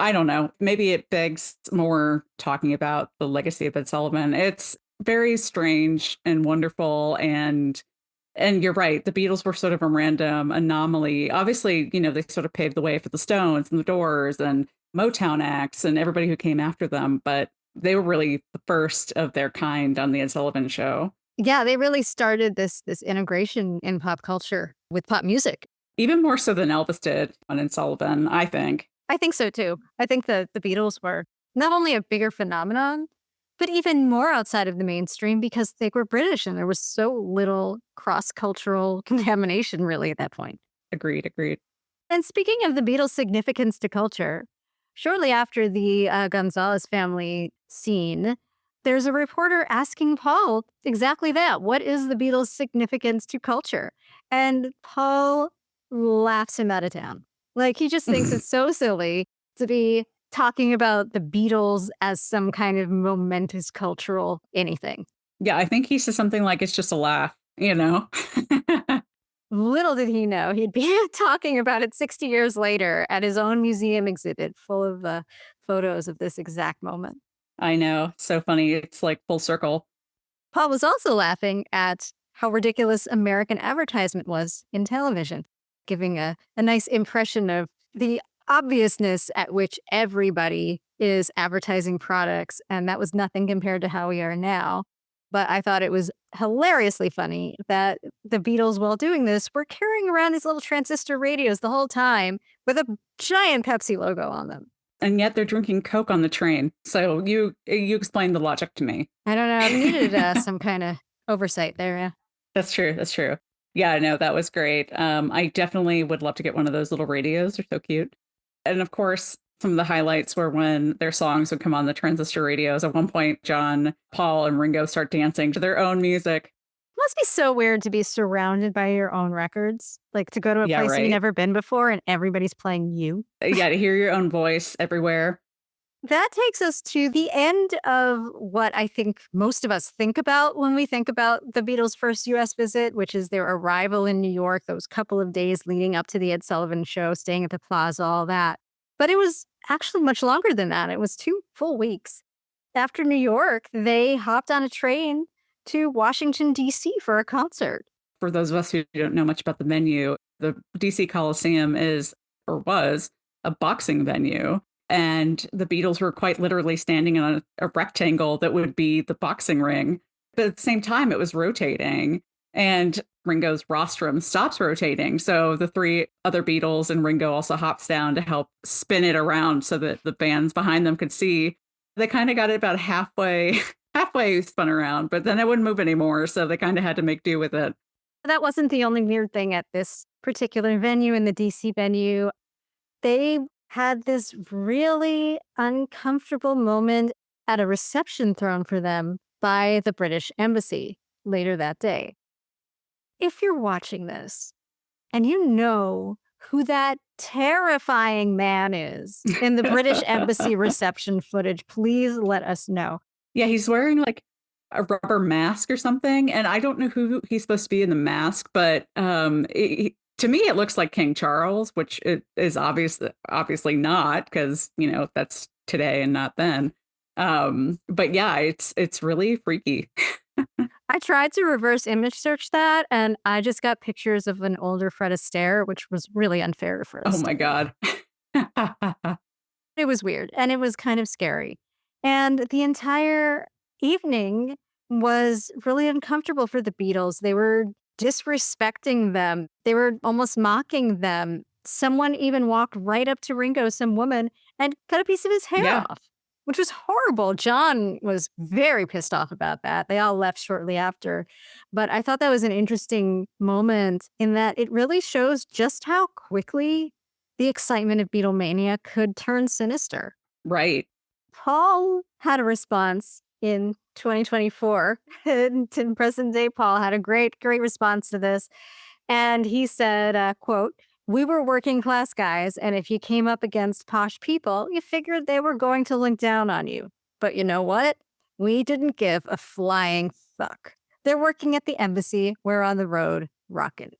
I don't know. Maybe it begs more talking about the legacy of Ed Sullivan. It's very strange and wonderful, and you're right. The Beatles were sort of a random anomaly. Obviously, they sort of paved the way for the Stones and the Doors and Motown acts and everybody who came after them, but they were really the first of their kind on the Ed Sullivan Show. Yeah, they really started this integration in pop culture with pop music. Even more so than Elvis did on Ed Sullivan, I think. I think so too. I think the Beatles were not only a bigger phenomenon, but even more outside of the mainstream because they were British and there was so little cross cultural contamination really at that point. Agreed, agreed. And speaking of the Beatles' significance to culture, shortly after the Gonzalez family scene, there's a reporter asking Paul exactly that. What is the Beatles' significance to culture? And Paul laughs him out of town. Like, he just thinks it's so silly to be talking about the Beatles as some kind of momentous cultural anything. Yeah, I think he says something like it's just a laugh. Little did he know he'd be talking about it 60 years later at his own museum exhibit full of photos of this exact moment. I know. So funny. It's like full circle. Paul was also laughing at how ridiculous American advertisement was in television, giving a nice impression of the obviousness at which everybody is advertising products. And that was nothing compared to how we are now. But I thought it was hilariously funny that the Beatles, while doing this, were carrying around these little transistor radios the whole time with a giant Pepsi logo on them. And yet they're drinking Coke on the train. So you explained the logic to me. I don't know. It needed some kind of oversight there. Yeah. That's true. That's true. Yeah, no, that was great. I definitely would love to get one of those little radios. They're so cute. And of course, some of the highlights were when their songs would come on the transistor radios. At one point, John, Paul, and Ringo start dancing to their own music. It must be so weird to be surrounded by your own records, like to go to a Yeah, place that you've right. never been before and everybody's playing you. Yeah, to hear your own voice everywhere. That takes us to the end of what I think most of us think about when we think about the Beatles' first US visit, which is their arrival in New York, those couple of days leading up to the Ed Sullivan Show, staying at the plaza, all that. But it was actually much longer than that. It was 2 full weeks. After New York, they hopped on a train to Washington, D.C. for a concert. For those of us who don't know much about the venue, the DC Coliseum is or was a boxing venue. And the Beatles were quite literally standing on a rectangle that would be the boxing ring. But at the same time, it was rotating. And Ringo's rostrum stops rotating. So the three other Beatles and Ringo also hops down to help spin it around so that the bands behind them could see. They kind of got it about halfway spun around, but then it wouldn't move anymore. So they kind of had to make do with it. That wasn't the only weird thing at this particular venue, in the DC venue. They had this really uncomfortable moment at a reception thrown for them by the British Embassy later that day. If you're watching this and you know who that terrifying man is in the British Embassy reception footage, please let us know. Yeah, he's wearing like a rubber mask or something, and I don't know who he's supposed to be in the mask, but to me it looks like King Charles, which it is obviously not, because that's today and not then. But yeah, it's really freaky. I tried to reverse image search that, and I just got pictures of an older Fred Astaire, which was really unfair for us. Oh my God. It was weird, and it was kind of scary. And the entire evening was really uncomfortable for the Beatles. They were disrespecting them. They were almost mocking them. Someone even walked right up to Ringo, some woman, and cut a piece of his hair Yeah. off, which was horrible. John was very pissed off about that. They all left shortly after. But I thought that was an interesting moment in that it really shows just how quickly the excitement of Beatlemania could turn sinister. Right. Paul had a response in 2024. In present day, Paul had a great response to this. And he said, quote, "We were working class guys, and if you came up against posh people, you figured they were going to look down on you. But you know what? We didn't give a flying fuck. They're working at the embassy. We're on the road, rockin'."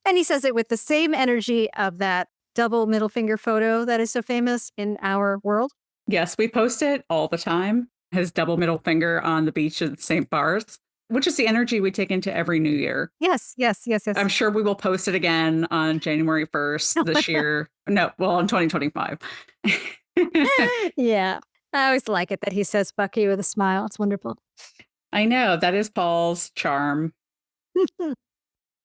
And he says it with the same energy of that double middle finger photo that is so famous in our world. Yes, we post it all the time. His double middle finger on the beach at St. Bart's, which is the energy we take into every new year. Yes, yes, yes, I'm yes. sure we will post it again on January 1st this year. No, well, in 2025. Yeah. I always like it that he says fuck you with a smile. It's wonderful. I know that is Paul's charm.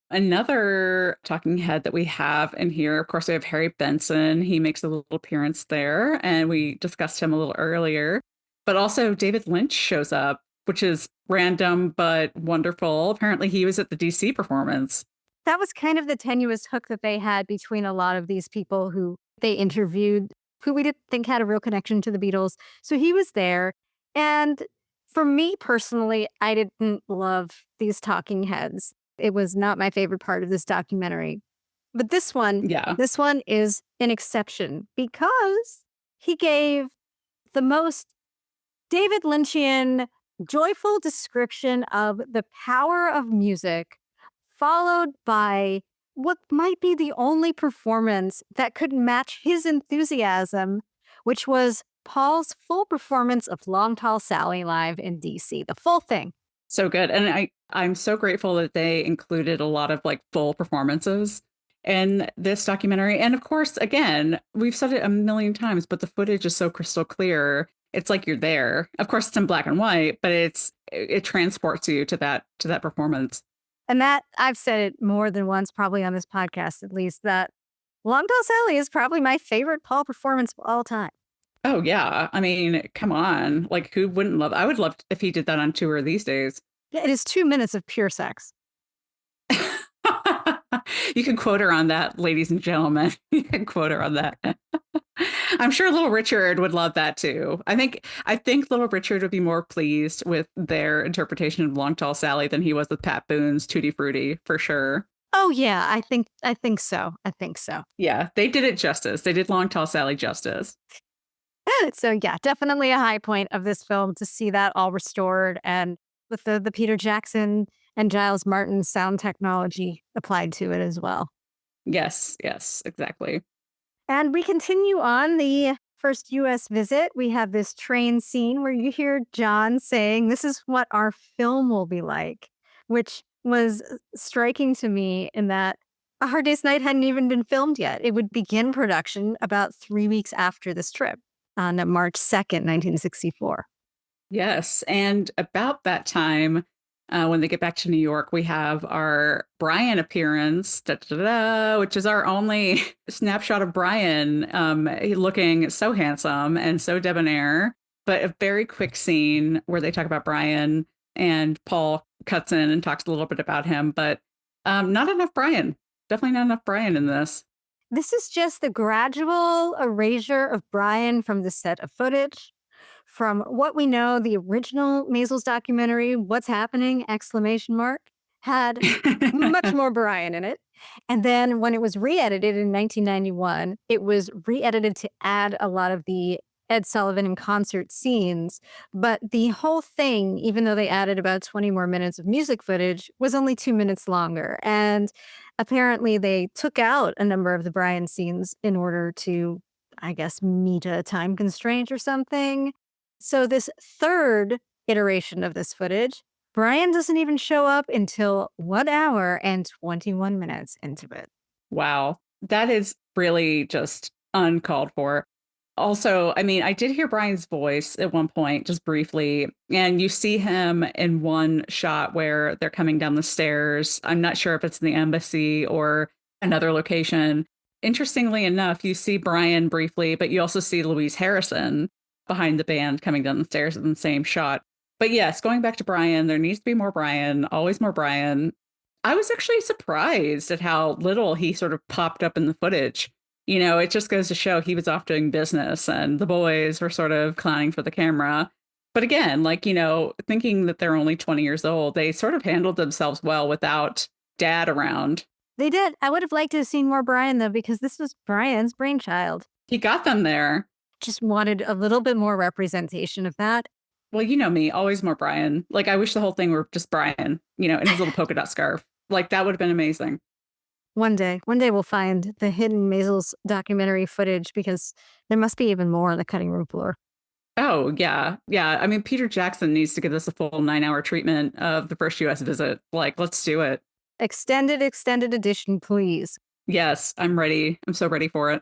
Another talking head that we have in here, of course, we have Harry Benson. He makes a little appearance there, and we discussed him a little earlier. But also David Lynch shows up, which is random but wonderful. Apparently, he was at the DC performance. That was kind of the tenuous hook that they had between a lot of these people who they interviewed, who we didn't think had a real connection to the Beatles. So he was there. And for me personally, I didn't love these talking heads. It was not my favorite part of this documentary. But Yeah. this one is an exception because he gave the most David Lynchian joyful description of the power of music, followed by what might be the only performance that could match his enthusiasm, which was Paul's full performance of Long Tall Sally live in DC, the full thing. So good. And I'm so grateful that they included a lot of like full performances in this documentary. And of course, again, we've said it a million times, but the footage is so crystal clear. It's like you're there. Of course, it's in black and white, but it transports you to that performance. And that I've said it more than once, probably on this podcast at least, that Long Tall Sally is probably my favorite Paul performance of all time. Oh yeah. I mean, come on. Like who wouldn't love I would love if he did that on tour these days. Yeah, it is 2 minutes of pure sex. You can quote her on that, ladies and gentlemen. You can quote her on that. I'm sure Little Richard would love that too. I think Little Richard would be more pleased with their interpretation of Long Tall Sally than he was with Pat Boone's Tutti Frutti, for sure. Oh yeah, I think so. I think so. Yeah, they did it justice. They did Long Tall Sally justice. So yeah, definitely a high point of this film to see that all restored and with the Peter Jackson and Giles Martin sound technology applied to it as well. Yes, yes, exactly. And we continue on the first US visit. We have this train scene where you hear John saying, "This is what our film will be like," which was striking to me in that A Hard Day's Night hadn't even been filmed yet. It would begin production about 3 weeks after this trip on March 2nd, 1964. Yes. And about that time, when they get back to New York, we have our Brian appearance, which is our only snapshot of Brian looking so handsome and so debonair. But a very quick scene where they talk about Brian and Paul cuts in and talks a little bit about him, but not enough Brian. Definitely not enough Brian in this. This is just the gradual erasure of Brian from the set of footage. From what we know, the original Maisels documentary, What's Happening! Exclamation mark, had much more Brian in it. And then when it was re-edited in 1991, it was re-edited to add a lot of the Ed Sullivan in concert scenes. But the whole thing, even though they added about 20 more minutes of music footage, was only 2 minutes longer. And apparently they took out a number of the Brian scenes in order to, I guess, meet a time constraint or something. So this third iteration of this footage, Brian doesn't even show up until 1 hour and 21 minutes into it. Wow. That is really just uncalled for. Also, I mean, I did hear Brian's voice at one point, just briefly, and you see him in one shot where they're coming down the stairs. I'm not sure if it's in the embassy or another location. Interestingly enough, you see Brian briefly, but you also see Louise Harrison behind the band coming down the stairs in the same shot. But yes, going back to Brian, there needs to be more Brian, always more Brian. I was actually surprised at how little he sort of popped up in the footage. It just goes to show he was off doing business and the boys were sort of clowning for the camera. But again, like, thinking that they're only 20 years old, they sort of handled themselves well without dad around. They did. I would have liked to have seen more Brian, though, because this was Brian's brainchild. He got them there. Just wanted a little bit more representation of that. Well, you know me, always more Brian. Like, I wish the whole thing were just Brian, in his little polka dot scarf. Like, that would have been amazing. One day we'll find the hidden Maisels documentary footage because there must be even more on the cutting room floor. Oh, yeah. Yeah. I mean, Peter Jackson needs to give us a full 9-hour treatment of the first US visit. Like, let's do it. Extended edition, please. Yes, I'm ready. I'm so ready for it.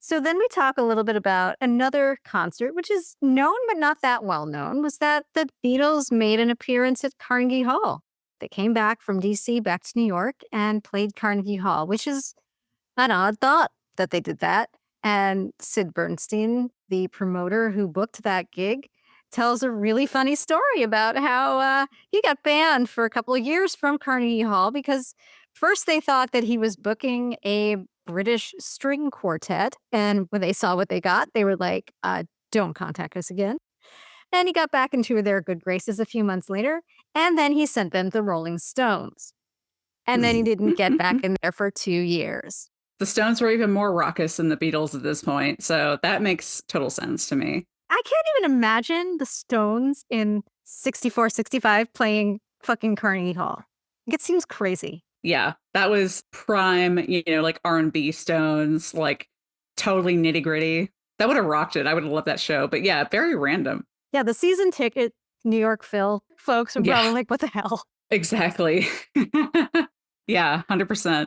So then we talk a little bit about another concert, which is known but not that well known, was that the Beatles made an appearance at Carnegie Hall. They came back from DC back to New York and played Carnegie Hall, which is an odd thought that they did that. And Sid Bernstein, the promoter who booked that gig, tells a really funny story about how he got banned for a couple of years from Carnegie Hall because first they thought that he was booking a British string quartet. And when they saw what they got, they were like, don't contact us again. And he got back into their good graces a few months later. And then he sent them the Rolling Stones. And then he didn't get back in there for 2 years. The Stones were even more raucous than the Beatles at this point. So that makes total sense to me. I can't even imagine the Stones in 64, 65 playing fucking Carnegie Hall. It seems crazy. Yeah, that was prime, like R&B Stones, like totally nitty gritty. That would have rocked it. I would have loved that show. But yeah, very random. Yeah, the season ticket New York Phil folks are probably like, what the hell? Exactly. Yeah, 100%.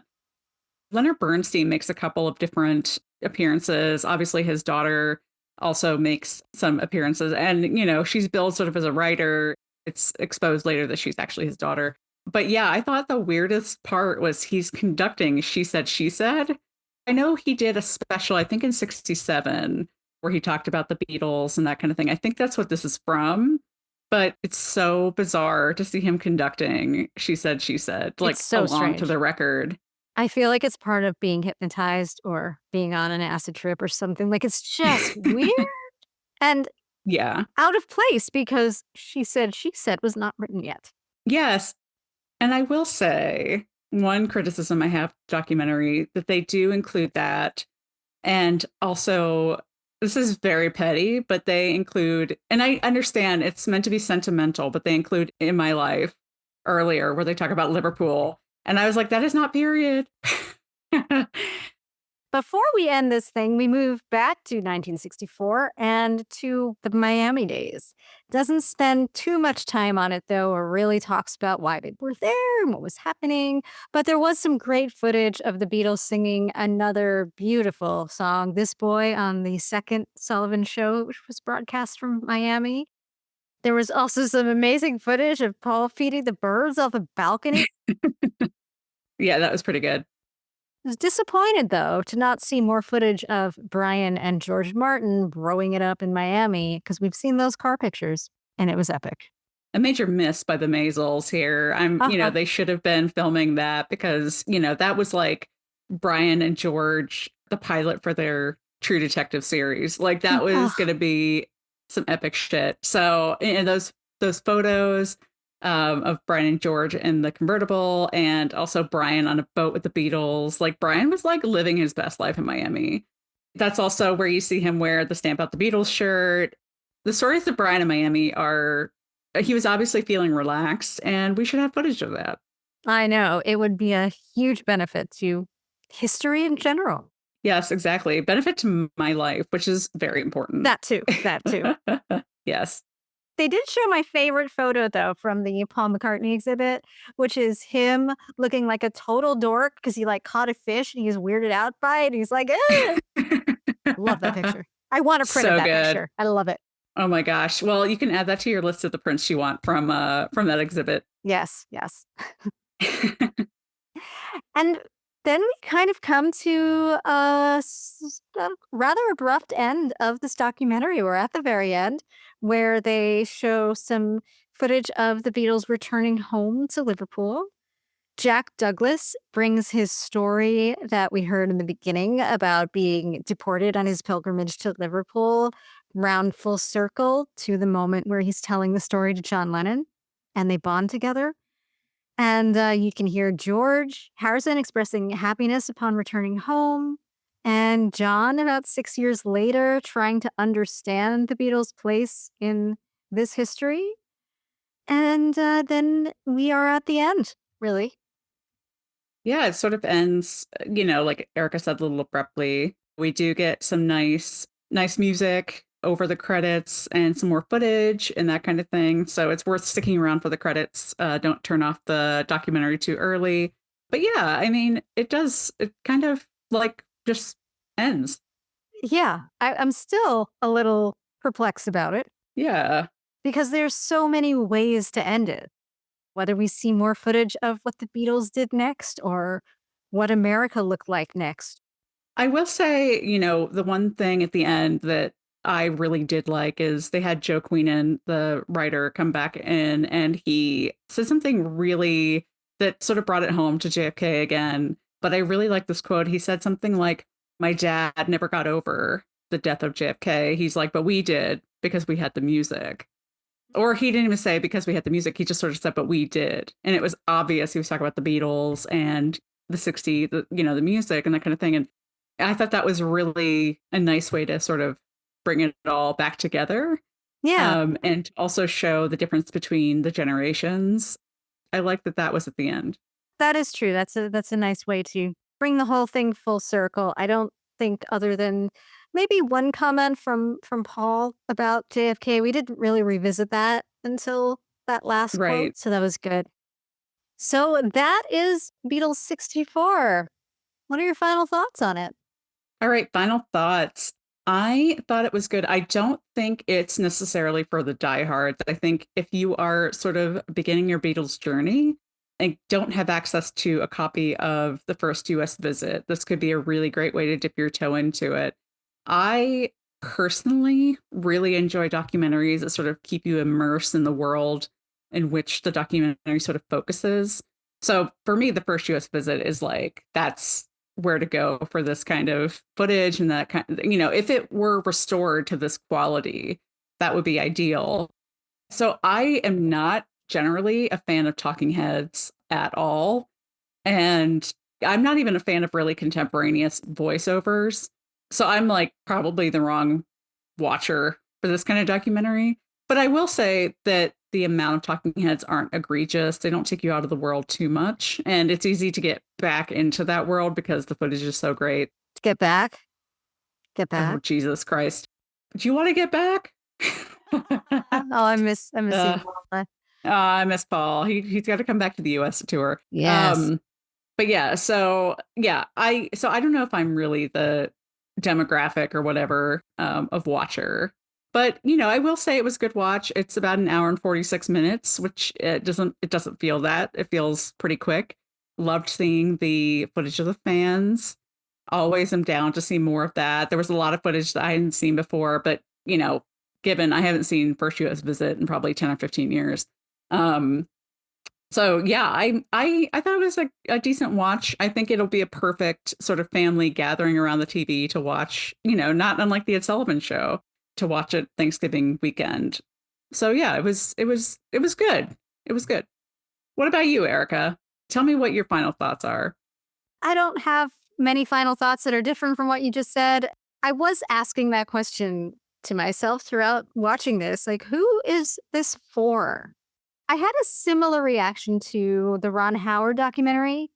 Leonard Bernstein makes a couple of different appearances. Obviously, his daughter also makes some appearances. And, she's billed sort of as a writer. It's exposed later that she's actually his daughter. But yeah, I thought the weirdest part was he's conducting She Said, She Said. I know he did a special, I think in 67, where he talked about the Beatles and that kind of thing. I think that's what this is from. But it's so bizarre to see him conducting She Said, She Said, like so along strange. to the record. I feel like it's part of being hypnotized or being on an acid trip or something. Like, it's just weird and Yeah. out of place because She Said, She Said was not written yet. Yes. And I will say one criticism I have documentary that they do include that. And also, this is very petty, but they include, and I understand it's meant to be sentimental, but they include In My Life earlier where they talk about Liverpool. And I was like, that is not period. Before we end this thing, we move back to 1964 and to the Miami days. Doesn't spend too much time on it, though, or really talks about why they were there and what was happening. But there was some great footage of the Beatles singing another beautiful song, This Boy, on the second Sullivan show, which was broadcast from Miami. There was also some amazing footage of Paul feeding the birds off a balcony. Yeah, that was pretty good. I was disappointed, though, to not see more footage of Brian and George Martin rowing it up in Miami because we've seen those car pictures and it was epic. A major miss by the Maisels here. They should have been filming that because, that was like Brian and George, the pilot for their True Detective series. Like that was going to be some epic shit. So, and those photos of Brian and George in the convertible and also Brian on a boat with the Beatles. Like Brian was like living his best life in Miami. That's also where you see him wear the Stamp Out the Beatles shirt. The stories of Brian in Miami he was obviously feeling relaxed and we should have footage of that. I know. It would be a huge benefit to history in general. Yes, exactly. Benefit to my life, which is very important. That too. Yes. They did show my favorite photo, though, from the Paul McCartney exhibit, which is him looking like a total dork because he like caught a fish and he's weirded out by it. And he's like, eh. Love that picture. I want to print that picture. I love it. Oh my gosh. Well, you can add that to your list of the prints you want from that exhibit. Yes. And then we kind of come to a rather abrupt end of this documentary. We're at the very end where they show some footage of the Beatles returning home to Liverpool Jack Douglas brings his story that we heard in the beginning about being deported on his pilgrimage to Liverpool round full circle to the moment where he's telling the story to John Lennon and they bond together. And you can hear George Harrison expressing happiness upon returning home. And John, about 6 years later, trying to understand the Beatles' place in this history. And then we are at the end, really. Yeah, it sort of ends, like Erica said, a little abruptly. We do get some nice music over the credits and some more footage and that kind of thing. So it's worth sticking around for the credits. Don't turn off the documentary too early. But yeah, I mean, it kind of like just ends. Yeah, I'm still a little perplexed about it Yeah. because there's so many ways to end it. Whether we see more footage of what the Beatles did next or what America looked like next. I will say, the one thing at the end that I really did like is they had Joe Queenan, the writer, come back in and he said something really that sort of brought it home to JFK again. But I really like this quote. He said something like, "My dad never got over the death of JFK." He's like, "But we did because we had the music." Or he didn't even say because we had the music. He just sort of said, "But we did." And it was obvious he was talking about the Beatles and the 60s, the music and that kind of thing. And I thought that was really a nice way to sort of bring it all back together, Yeah, and also show the difference between the generations. I like that that was at the end. that is true. That's a nice way to bring the whole thing full circle. I don't think other than maybe one comment from Paul about JFK, we didn't really revisit that until that last Right. quote, so that was good. So that is Beatles 64. What are your final thoughts on it? All right, final thoughts. I thought it was good. I don't think it's necessarily for the diehards. I think if you are sort of beginning your Beatles journey and don't have access to a copy of the first US visit, this could be a really great way to dip your toe into it. I personally really enjoy documentaries that sort of keep you immersed in the world in which the documentary sort of focuses. So for me, the first US visit is like, that's where to go for this kind of footage and that kind of, if it were restored to this quality, that would be ideal. So I am not generally a fan of talking heads at all. And I'm not even a fan of really contemporaneous voiceovers. So I'm like probably the wrong watcher for this kind of documentary. But I will say that the amount of talking heads aren't egregious. They don't take you out of the world too much. And it's easy to get back into that world because the footage is so great. Get back. Get Oh, back. Jesus Christ. Do you want to get back? Oh, I'm missing uh, Paul. I miss Paul. He's got to come back to the US tour. Yes. But yeah, so yeah, I don't know if I'm really the demographic or whatever of watcher. But I will say it was a good watch. It's about an hour and 46 minutes, which it doesn't feel that. It feels pretty quick. Loved seeing the footage of the fans. Always am down to see more of that. There was a lot of footage that I hadn't seen before, but given I haven't seen First US Visit in probably 10 or 15 years. Um, so yeah, I thought it was a decent watch. I think it'll be a perfect sort of family gathering around the TV to watch, not unlike the Ed Sullivan show to watch it Thanksgiving weekend. So yeah, it was good. It was good. What about you, Erica? Tell me what your final thoughts are. I don't have many final thoughts that are different from what you just said. I was asking that question to myself throughout watching this, like, who is this for? I had a similar reaction to the Ron Howard documentary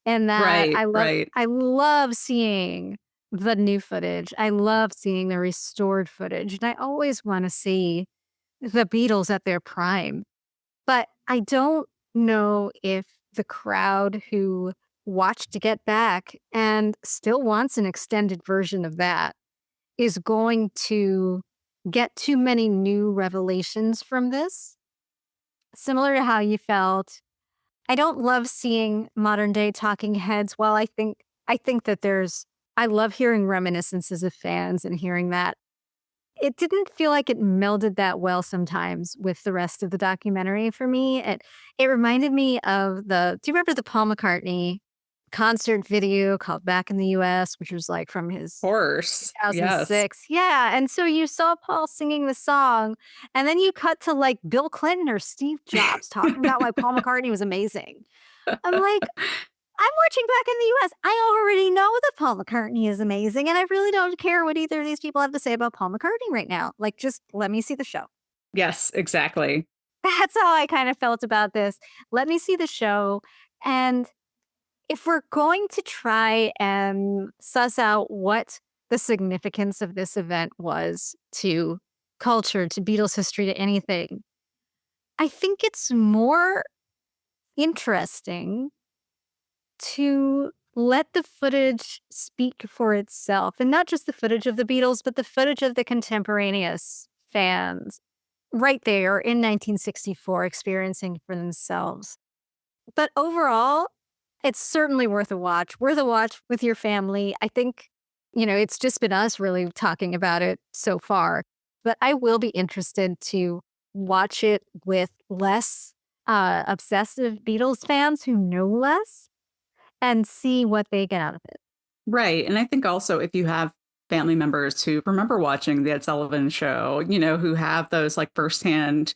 in that Right, right. I love seeing the new footage. I love seeing the restored footage, and I always want to see the Beatles at their prime. But I don't know if the crowd who watched to Get Back and still wants an extended version of that is going to get too many new revelations from this. Similar to how you felt, I don't love seeing modern day talking heads. While I think that I love hearing reminiscences of fans and hearing that. it didn't feel like it melded that well sometimes with the rest of the documentary for me. It reminded me of do you remember the Paul McCartney concert video called Back in the US, which was like from his Course. Yes. 2006. Yeah, and so you saw Paul singing the song, and then you cut to, like, Bill Clinton or Steve Jobs talking about why Paul McCartney was amazing. I'm like, "I'm watching Back in the US. I already know that Paul McCartney is amazing, and I really don't care what either of these people have to say about Paul McCartney right now. Like, just let me see the show." Yes, exactly. That's how I kind of felt about this. Let me see the show, and if we're going to try and suss out what the significance of this event was to culture, to Beatles history, to anything, I think it's more interesting to let the footage speak for itself. And not just the footage of the Beatles, but the footage of the contemporaneous fans right there in 1964 experiencing for themselves. But overall, it's certainly worth a watch with your family. I think, it's just been us really talking about it so far, but I will be interested to watch it with less obsessive Beatles fans who know less and see what they get out of it. Right. And I think also if you have family members who remember watching the Ed Sullivan show, who have those like firsthand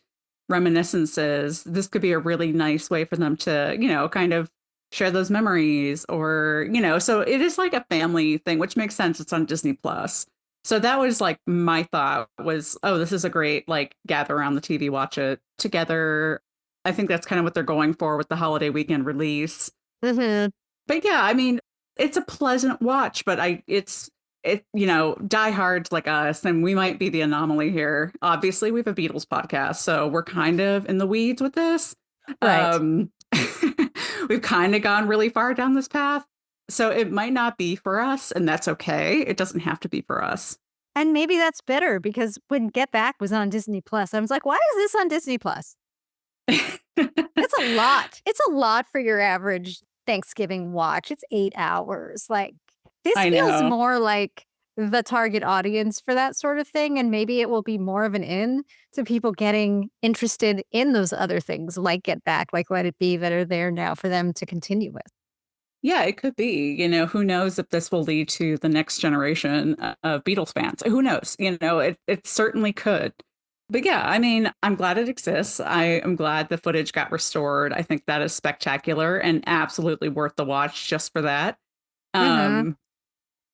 reminiscences, this could be a really nice way for them to, kind of share those memories or, so it is like a family thing, which makes sense. It's on Disney Plus. So that was like my thought was, oh, this is a great like gather around the TV, watch it together. I think that's kind of what they're going for with the holiday weekend release. Hmm. But yeah, I mean, it's a pleasant watch, but diehards like us, and we might be the anomaly here. Obviously, we have a Beatles podcast, so we're kind of in the weeds with this. Right. We've kind of gone really far down this path. So it might not be for us, and that's okay. It doesn't have to be for us. And maybe that's better because when Get Back was on Disney Plus, I was like, why is this on Disney Plus? It's a lot. It's a lot for your average Thanksgiving watch. It's 8 hours. Like, this I feels know. more like the target audience for that sort of thing. And maybe it will be more of an in to people getting interested in those other things like Get Back, like Let It Be, that are there now for them to continue with. Yeah, it could be. Who knows if this will lead to the next generation of Beatles fans? Who knows? It certainly could. But yeah, I mean, I'm glad it exists. I am glad the footage got restored. I think that is spectacular and absolutely worth the watch just for that. Hmm. Um,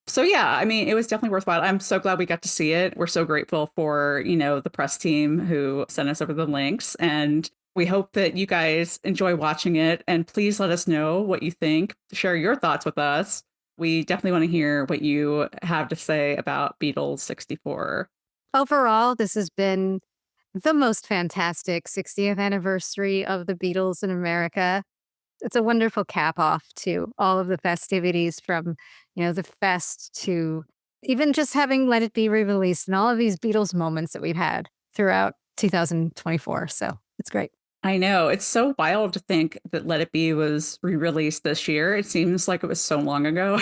so yeah, I mean, it was definitely worthwhile. I'm so glad we got to see it. We're so grateful for, the press team who sent us over the links. And we hope that you guys enjoy watching it. And please let us know what you think. Share your thoughts with us. We definitely want to hear what you have to say about Beatles 64. Overall, this has been the most fantastic 60th anniversary of the Beatles in America. It's a wonderful cap off to all of the festivities from, the fest to even just having Let It Be re-released and all of these Beatles moments that we've had throughout 2024. So it's great. I know. It's so wild to think that Let It Be was re-released this year. It seems like it was so long ago.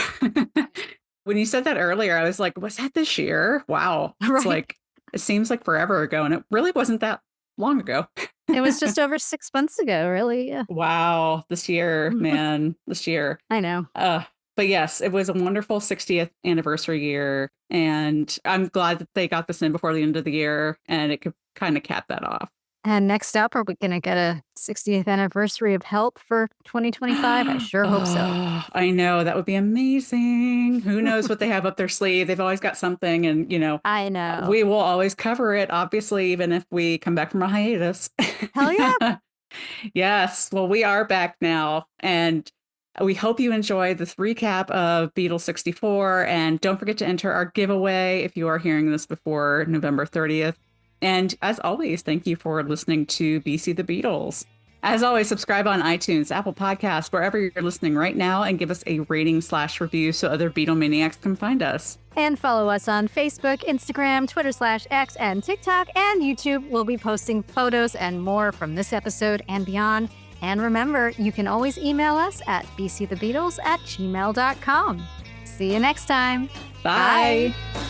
When you said that earlier, I was like, was that this year? Wow. It's Right. like, it seems like forever ago, and it really wasn't that long ago. It was just over 6 months ago, really. Yeah. Wow. This year, man, this year. I know. Uh, but yes, it was a wonderful 60th anniversary year. And I'm glad that they got this in before the end of the year and it could kind of cap that off. And next up, are we going to get a 60th anniversary of Help for 2025? I sure hope so. Oh, I know. That would be amazing. Who knows what they have up their sleeve? They've always got something. And, I know. we will always cover it, obviously, even if we come back from a hiatus. Hell yeah. Yes. Well, we are back now. And we hope you enjoy this recap of Beetle 64. And don't forget to enter our giveaway if you are hearing this before November 30th. And as always, thank you for listening to BC the Beatles. As always, subscribe on iTunes, Apple Podcasts, wherever you're listening right now, and give us a rating/review so other Beatlemaniacs can find us. And follow us on Facebook, Instagram, Twitter/X, and TikTok, and YouTube. We'll be posting photos and more from this episode and beyond. And remember, you can always email us at bcthebeatles@gmail.com. See you next time. Bye. Bye.